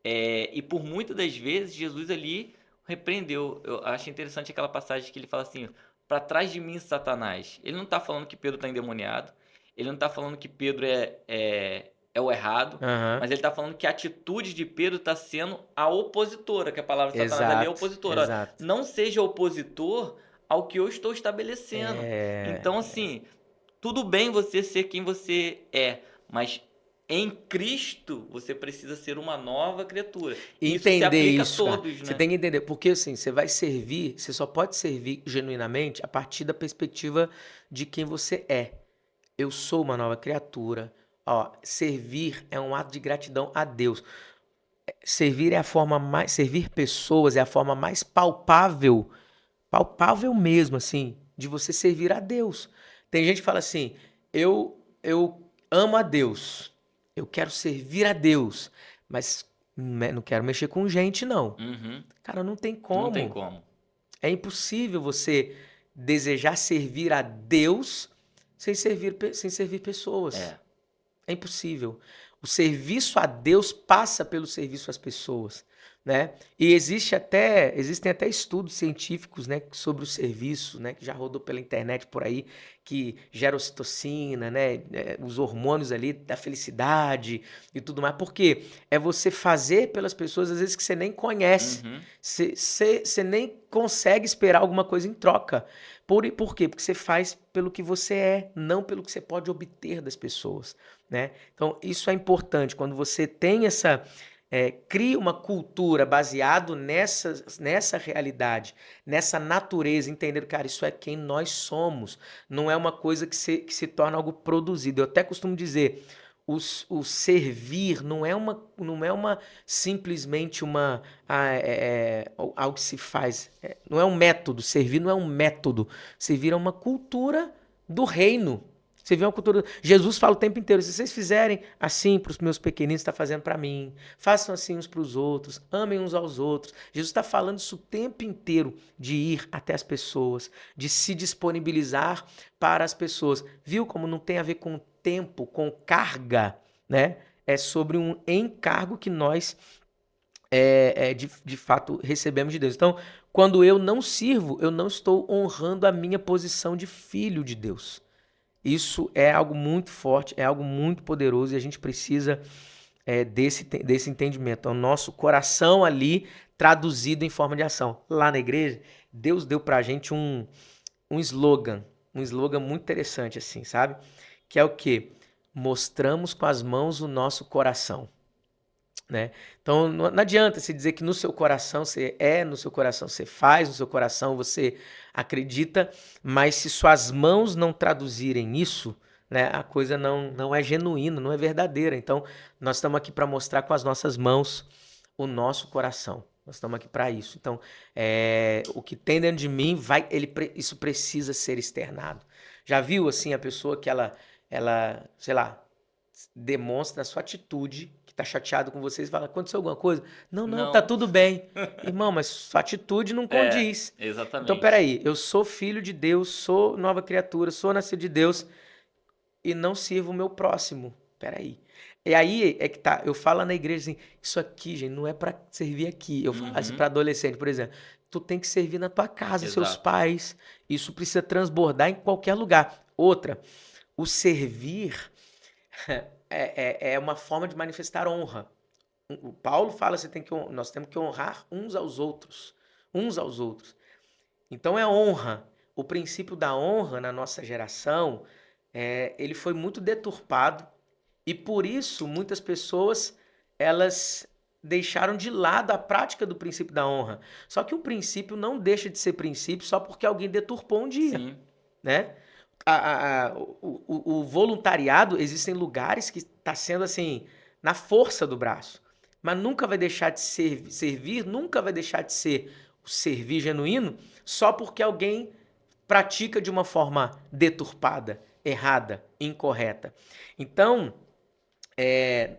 E por muitas das vezes Jesus ali repreendeu. Eu acho interessante aquela passagem que ele fala assim: para trás de mim, Satanás. Ele não está falando que Pedro está endemoniado, ele não está falando que Pedro é o errado, mas ele está falando que a atitude de Pedro está sendo a opositora, que a palavra de Satanás ali é opositora. Exato. Não seja opositor ao que eu estou estabelecendo. Então, assim, tudo bem você ser quem você é, mas em Cristo, você precisa ser uma nova criatura. E Isso se entender aplica a isso, cara. todos, Você né? tem que entender, porque assim, você vai servir, você só pode servir genuinamente a partir da perspectiva de quem você é. Eu sou uma nova criatura. Ó, servir é um ato de gratidão a Deus. Servir é a forma mais, servir pessoas é a forma mais palpável, palpável mesmo, assim, de você servir a Deus. Tem gente que fala assim: eu amo a Deus, eu quero servir a Deus, mas não quero mexer com gente, não. Uhum. Cara, não tem Não tem como. como. É impossível você desejar servir a Deus sem servir pessoas. É. É impossível. O serviço a Deus passa pelo serviço às pessoas, né? E existem até estudos científicos, né, sobre o serviço, né, que já rodou pela internet por aí, que gera ocitocina, né, os hormônios ali da felicidade e tudo mais. Porque é você fazer pelas pessoas às vezes que você nem conhece, Uhum. você nem consegue esperar alguma coisa em troca. Por quê? Porque você faz pelo que você é, não pelo que você pode obter das pessoas, né? Então, isso é importante. Quando você tem cria uma cultura baseado nessa realidade, nessa natureza, entender, cara, isso é quem nós somos. Não é uma coisa que se torna algo produzido. Eu até costumo dizer, o servir não é uma simplesmente algo que se faz. Não é um método. Servir não é um método. Servir é uma cultura do reino. Você vê uma cultura. Jesus fala o tempo inteiro: se vocês fizerem assim para os meus pequeninos, está fazendo para mim. Façam assim uns para os outros. Amem uns aos outros. Jesus está falando isso o tempo inteiro, de ir até as pessoas, de se disponibilizar para as pessoas. Viu como não tem a ver com tempo, com carga, né? É sobre um encargo que nós, de fato, recebemos de Deus. Então, quando eu não sirvo, eu não estou honrando a minha posição de filho de Deus. Isso é algo muito forte, é algo muito poderoso e a gente precisa desse entendimento. É o nosso coração ali traduzido em forma de ação. Lá na igreja, Deus deu pra gente um slogan muito interessante assim, sabe? Que é o quê? Mostramos com as mãos o nosso coração. Né? Então não adianta se dizer que no seu coração no seu coração você faz, no seu coração você acredita, mas se suas mãos não traduzirem isso, né, a coisa não é genuína, não é verdadeira. Então nós estamos aqui para mostrar com as nossas mãos o nosso coração. Nós estamos aqui para isso. Então o que tem dentro de mim isso precisa ser externado. Já viu assim a pessoa que ela, sei lá, demonstra a sua atitude, que tá chateado com vocês, fala: aconteceu alguma coisa? Não, tá Não. tudo bem. Irmão, mas sua atitude não É, condiz. Então, exatamente. peraí, eu sou filho de Deus, sou nova criatura, sou nascido de Deus e não sirvo o meu próximo. Peraí. E aí é que tá, eu falo na igreja assim: isso aqui, gente, não é para servir aqui. Eu falo assim Uhum. para adolescente, por exemplo: tu tem que servir na tua casa, seus Exato. pais. Isso precisa transbordar em qualquer lugar. Outra, o servir é uma forma de manifestar honra. O Paulo fala: nós temos que honrar uns aos outros. Uns aos outros. Então é honra. O princípio da honra na nossa geração, ele foi muito deturpado e por isso muitas pessoas elas deixaram de lado a prática do princípio da honra. Só que o princípio não deixa de ser princípio só porque alguém deturpou um dia, Sim. né? O voluntariado, existem lugares que está sendo assim, na força do braço, mas nunca vai deixar de servir, nunca vai deixar de ser o servir genuíno só porque alguém pratica de uma forma deturpada, errada, incorreta. Então,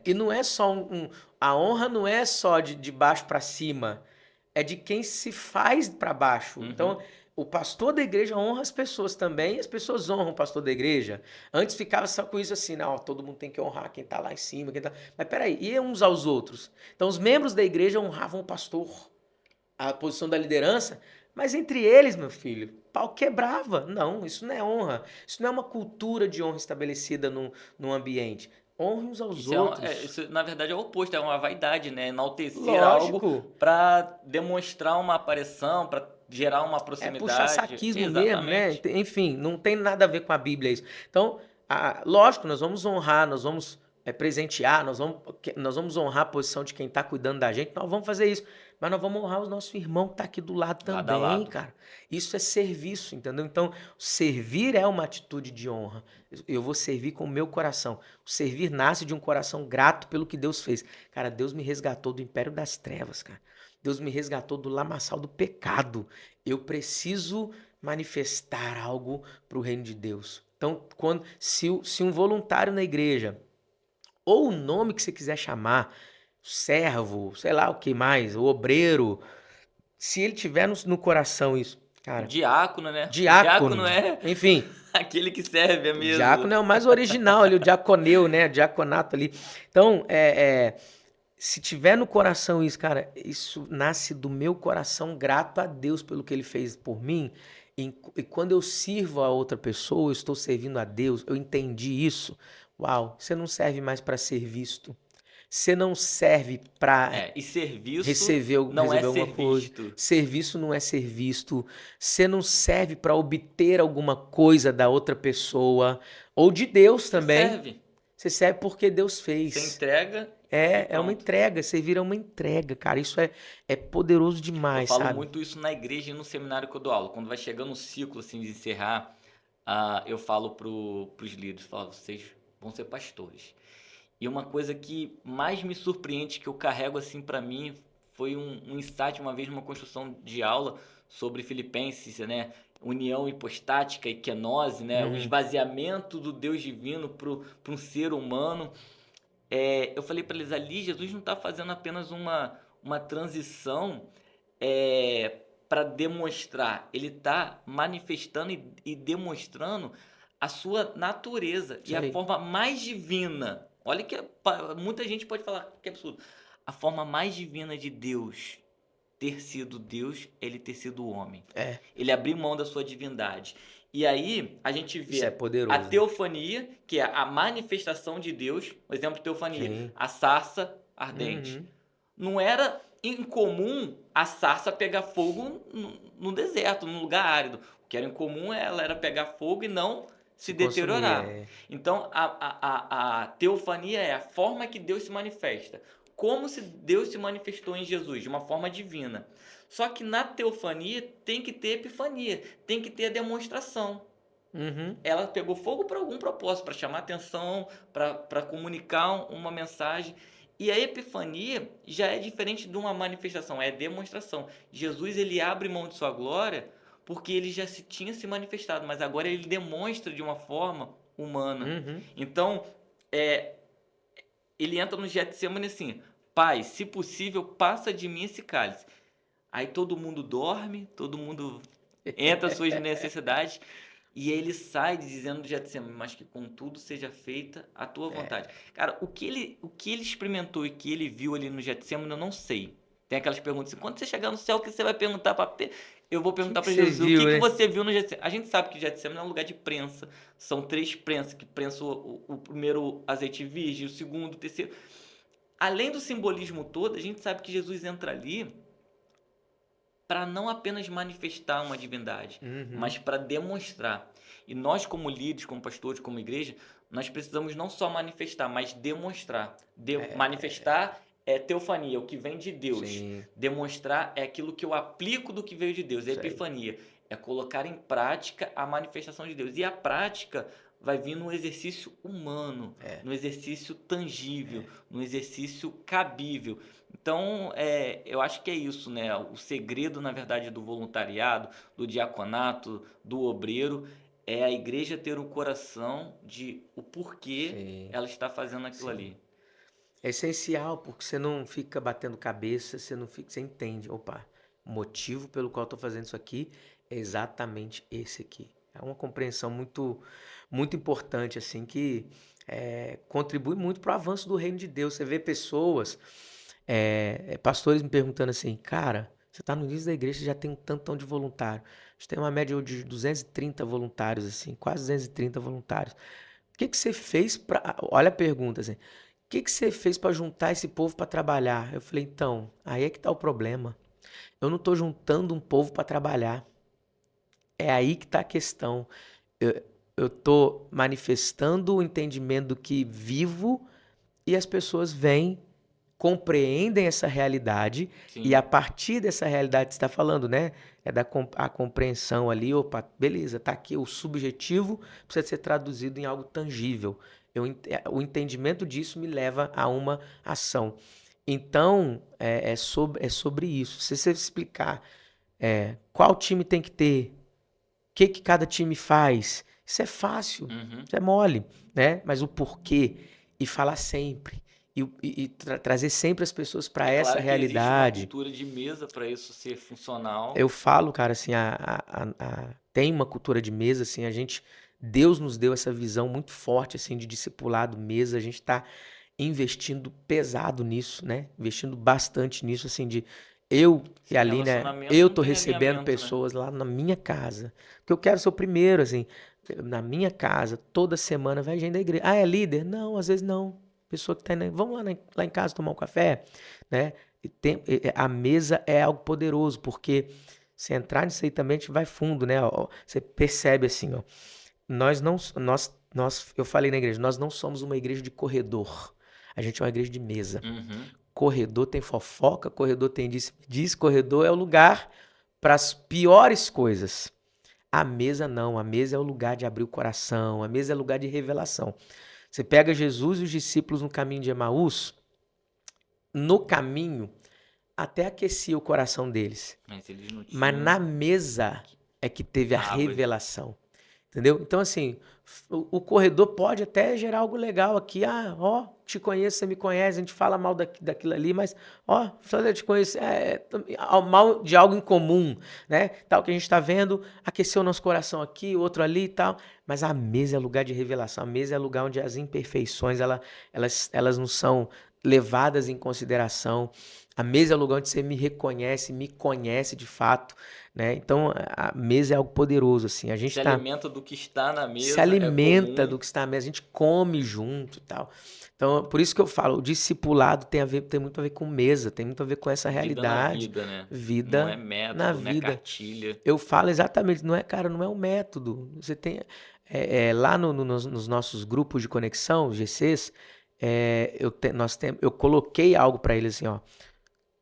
e não é só a honra não é só de baixo para cima, é de quem se faz para baixo. Uhum. Então, o pastor da igreja honra as pessoas também, e as pessoas honram o pastor da igreja. Antes ficava só com isso assim, não, todo mundo tem que honrar quem está lá em cima, Mas peraí, e uns aos outros? Então, os membros da igreja honravam o pastor, a posição da liderança, mas entre eles, meu filho, pau quebrava. Não, isso não é honra. Isso não é uma cultura de honra estabelecida num ambiente. Honre uns aos outros. Isso, na verdade, é o oposto, é uma vaidade, né? Enaltecer algo Lógico. para demonstrar uma aparição, para gerar uma É proximidade. puxa-saquismo mesmo, né? Exatamente. Enfim, não tem nada a ver com a Bíblia isso. Então, lógico, nós vamos honrar, nós vamos presentear, nós vamos honrar a posição de quem está cuidando da gente, nós vamos fazer isso. Mas nós vamos honrar o nosso irmão que está aqui do lado Lado a também, lado. cara. Isso é serviço, entendeu? Então, servir é uma atitude de honra. Eu vou servir com o meu coração. O servir nasce de um coração grato pelo que Deus fez. Cara, Deus me resgatou do império das trevas, cara. Deus me resgatou do lamaçal do pecado. Eu preciso manifestar algo para o reino de Deus. Então, se um voluntário na igreja, ou o nome que você quiser chamar, servo, sei lá o que mais, o obreiro, se ele tiver no coração isso, O cara, diácono, né? O diácono diácono, é enfim, aquele que serve a o mesa. diácono é o mais original ali, o diaconeu, né, o diaconato ali. Então, se tiver no coração isso, cara, isso nasce do meu coração grato a Deus pelo que ele fez por mim. E quando eu sirvo a outra pessoa, eu estou servindo a Deus, eu entendi isso. Uau, você não serve mais para ser visto. Você não serve para E serviço não é receber alguma ser coisa. visto. Serviço não é ser visto. Você não serve para obter alguma coisa da outra pessoa ou de Deus Você também. serve. Você serve porque Deus Você fez. entrega e É uma pronto. entrega, servir é uma entrega, cara. Isso é poderoso Eu demais, falo sabe? muito isso na igreja e no seminário que eu dou aula. Quando vai chegando um ciclo assim de encerrar, eu falo pros líderes, falo, vocês vão ser pastores. E uma coisa que mais me surpreende, que eu carrego assim pra mim, foi um insight uma vez numa construção de aula sobre Filipenses, né? União hipostática e kenosis, né? O Uhum. esvaziamento do Deus divino para um ser humano. Eu falei para eles ali, Jesus não está fazendo apenas uma transição para demonstrar, ele está manifestando e demonstrando a sua natureza e Isso a aí. forma mais divina. Olha que muita gente pode falar que é absurdo. A forma mais divina de Deus ter sido Deus, ele ter sido homem. É, Ele abriu mão da sua divindade. E aí a gente isso é vê a poderoso. teofania, que é a manifestação de Deus. Por exemplo, de teofania, Sim. a sarça ardente. Uhum. Não era incomum a sarça pegar fogo no deserto, num lugar árido. O que era incomum ela era pegar fogo e não se Se consumir, deteriorar. Então, a teofania é a forma que Deus se manifesta. Como se Deus se manifestou em Jesus, de uma forma divina. Só que na teofania tem que ter epifania, tem que ter a demonstração. Uhum. Ela pegou fogo para algum propósito, para chamar atenção, para comunicar uma mensagem. E a epifania já é diferente de uma manifestação, é demonstração. Jesus ele abre mão de sua glória porque ele já tinha se manifestado, mas agora ele demonstra de uma forma humana. Uhum. Então, ele entra no Getsemane assim: Pai, se possível, passa de mim esse cálice. Aí todo mundo dorme, todo mundo entra às suas necessidades. E ele sai dizendo do Getsemane, mas que contudo seja feita a tua vontade. Cara, o que ele experimentou e que ele viu ali no Getsemane, eu não sei. Tem aquelas perguntas assim, quando você chegar no céu, o que você vai perguntar para Pedro? Eu vou perguntar para você Jesus, o viu, que né? você viu no Getsemane? A gente sabe que Getsemane é um lugar de prensa. São 3 prensas, que prensa o primeiro azeite virgem, o segundo, o terceiro. Além do simbolismo todo, a gente sabe que Jesus entra ali para não apenas manifestar uma divindade, Uhum. mas para demonstrar. E nós, como líderes, como pastores, como igreja, nós precisamos não só manifestar, mas demonstrar. Manifestar é teofania, o que vem de Deus. Sim, Demonstrar é aquilo que eu aplico do que veio de Deus, é isso aí. epifania. É colocar em prática a manifestação de Deus. E a prática vai vir no exercício humano, É. no exercício tangível, no exercício cabível. Então, eu acho que é isso, né? O segredo, na verdade, do voluntariado, do diaconato, do obreiro, é a igreja ter o coração de o porquê Sim, ela está fazendo aquilo sim. ali. É essencial, porque você não fica batendo cabeça, você não fica, você entende. Opa, o motivo pelo qual eu estou fazendo isso aqui é exatamente esse aqui. É uma compreensão muito, muito importante, assim, que contribui muito para o avanço do reino de Deus. Você vê pessoas, pastores me perguntando assim, cara, você está no início da igreja, já tem um tantão de voluntário. A gente tem uma média de 230 voluntários, assim, quase 230 voluntários. O que que você fez para... Olha a pergunta, assim. O que que você fez para juntar esse povo para trabalhar? Eu falei, então, aí é que tá o problema. Eu não estou juntando um povo para trabalhar. É aí que tá a questão. Eu estou manifestando o entendimento do que vivo e as pessoas vêm, compreendem essa realidade, e a Sim. partir dessa realidade que você está falando, né? É a compreensão ali, opa, beleza, tá aqui, o subjetivo precisa ser traduzido em algo tangível. O entendimento disso me leva a uma ação. Então, é sobre isso. Se você explicar qual time tem que ter, que cada time faz, isso é fácil, Uhum. isso é mole, né? Mas o porquê, e falar sempre, e trazer sempre as pessoas para É essa claro que existe uma realidade. cultura de mesa para isso ser funcional. Eu falo, cara, assim, tem uma cultura de mesa, assim, Deus nos deu essa visão muito forte, assim, de discipulado, mesa, a gente tá investindo pesado nisso, né? Investindo bastante nisso, assim, eu e Sem a Aline, relacionamento eu não tô tem recebendo alinhamento, né? pessoas lá na minha casa, porque eu quero ser o primeiro, assim, na minha casa, toda semana vai gente da igreja. Ah, é líder? Não, às vezes não. Pessoa que tá indo, vamos lá em casa tomar um café, né? A mesa é algo poderoso, porque se entrar nisso aí também, a gente vai fundo, né? Ó, você percebe assim, ó, nós não, eu falei na igreja, nós não somos uma igreja de corredor. A gente é uma igreja de mesa. Uhum. Corredor tem fofoca, corredor tem diz, corredor é o lugar para as piores coisas. A mesa não, a mesa é o lugar de abrir o coração, a mesa é o lugar de revelação. Você pega Jesus e os discípulos no caminho de Emaús, no caminho até aquecia o coração deles, Mas eles não mas na tinham mesa é que teve a tábuas. revelação. Entendeu? Então, assim, o corredor pode até gerar algo legal aqui. Ah, ó, te conheço, você me conhece, a gente fala mal daquilo ali, mas, ó, só de eu te conheço, mal de algo em comum, né? Tal que a gente está vendo, aqueceu o nosso coração aqui, outro ali e tal. Mas a mesa é lugar de revelação, a mesa é lugar onde as imperfeições, elas não são levadas em consideração. A mesa é o lugar onde você me reconhece, me conhece de fato, né? Então, a mesa é algo poderoso, assim. A Se gente tá alimenta do que está na se mesa, é alimenta comum. do que está na mesa, a gente come junto e tal. Então, por isso que eu falo, o discipulado tem muito a ver com mesa, tem muito a ver com essa Vida na realidade, vida, né? Não é vida na método, não é vida. cartilha. Eu falo exatamente, não é, cara, não é um método. Você tem lá nos nossos grupos de conexão, GCs, eu coloquei algo para eles assim, ó,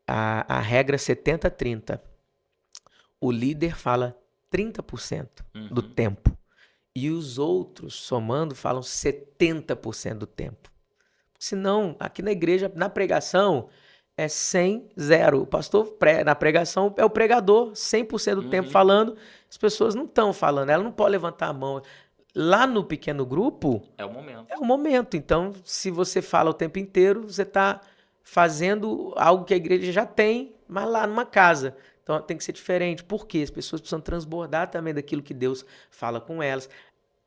a regra 70-30. O líder fala 30% do Uhum. tempo. E os outros, somando, falam 70% do tempo. Senão, aqui na igreja, na pregação, é 100, 0. O pastor, na pregação, é o pregador, 100% do tempo Uhum. falando. As pessoas não estão falando, ela não pode levantar a mão. Lá no pequeno grupo, É o é momento. o momento. Então, se você fala o tempo inteiro, você está fazendo algo que a igreja já tem, mas lá numa casa. Então, tem que ser diferente. Por quê? As pessoas precisam transbordar também daquilo que Deus fala com elas.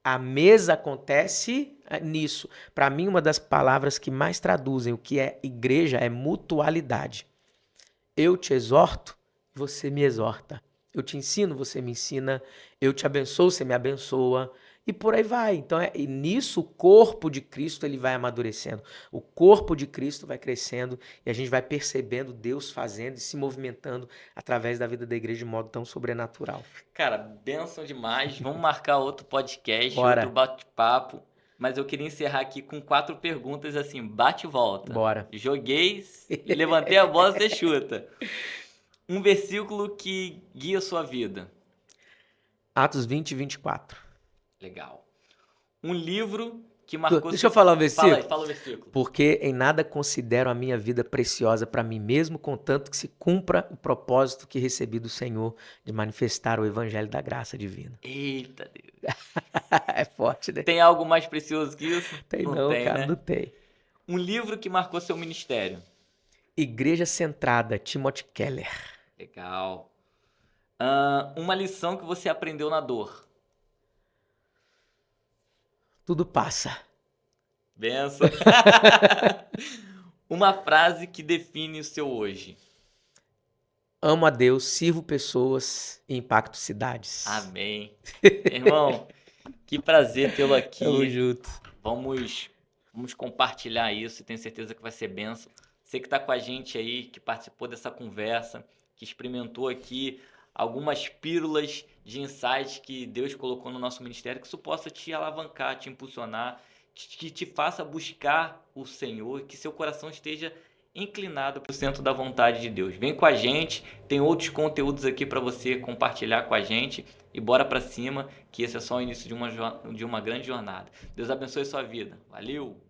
A mesa acontece nisso. Para mim, uma das palavras que mais traduzem o que é igreja é mutualidade. Eu te exorto, você me exorta. Eu te ensino, você me ensina. Eu te abençoo, você me abençoa. E por aí vai. Então, e nisso o corpo de Cristo ele vai amadurecendo. O corpo de Cristo vai crescendo e a gente vai percebendo Deus fazendo e se movimentando através da vida da igreja de modo tão sobrenatural. Cara, bênção demais. Vamos marcar outro podcast, outro Bora, bate-papo. Mas eu queria encerrar aqui com 4 perguntas assim, bate e volta. bora. Joguei, levantei a bola, você chuta. Um versículo que guia a sua vida. Atos 20 e 24. Legal. Um livro que marcou Deixa eu seu. falar um Fala aí, versículo. fala o versículo. Porque em nada considero a minha vida preciosa para mim mesmo, contanto que se cumpra o propósito que recebi do Senhor de manifestar o evangelho da graça divina. Eita Deus. É forte, né? Tem algo mais precioso que isso? Tem Não não, tem, cara, não né? tem. Um livro que marcou seu ministério. Igreja Centrada, Timothy Keller. Legal. Uma lição que você aprendeu na dor. Tudo passa. Benção. Uma frase que define o seu hoje. Amo a Deus, sirvo pessoas e impacto cidades. Amém. Irmão, que prazer tê-lo Tamo aqui. junto. Vamos compartilhar isso e tenho certeza que vai ser benção. Você que está com a gente aí, que participou dessa conversa, que experimentou aqui algumas pílulas de insights que Deus colocou no nosso ministério, que isso possa te alavancar, te impulsionar que te faça buscar o Senhor, que seu coração esteja inclinado para o centro da vontade de Deus. Vem com a gente, tem outros conteúdos aqui para você compartilhar com a gente e bora para cima, que esse é só o início de uma grande jornada. Deus abençoe sua vida. Valeu!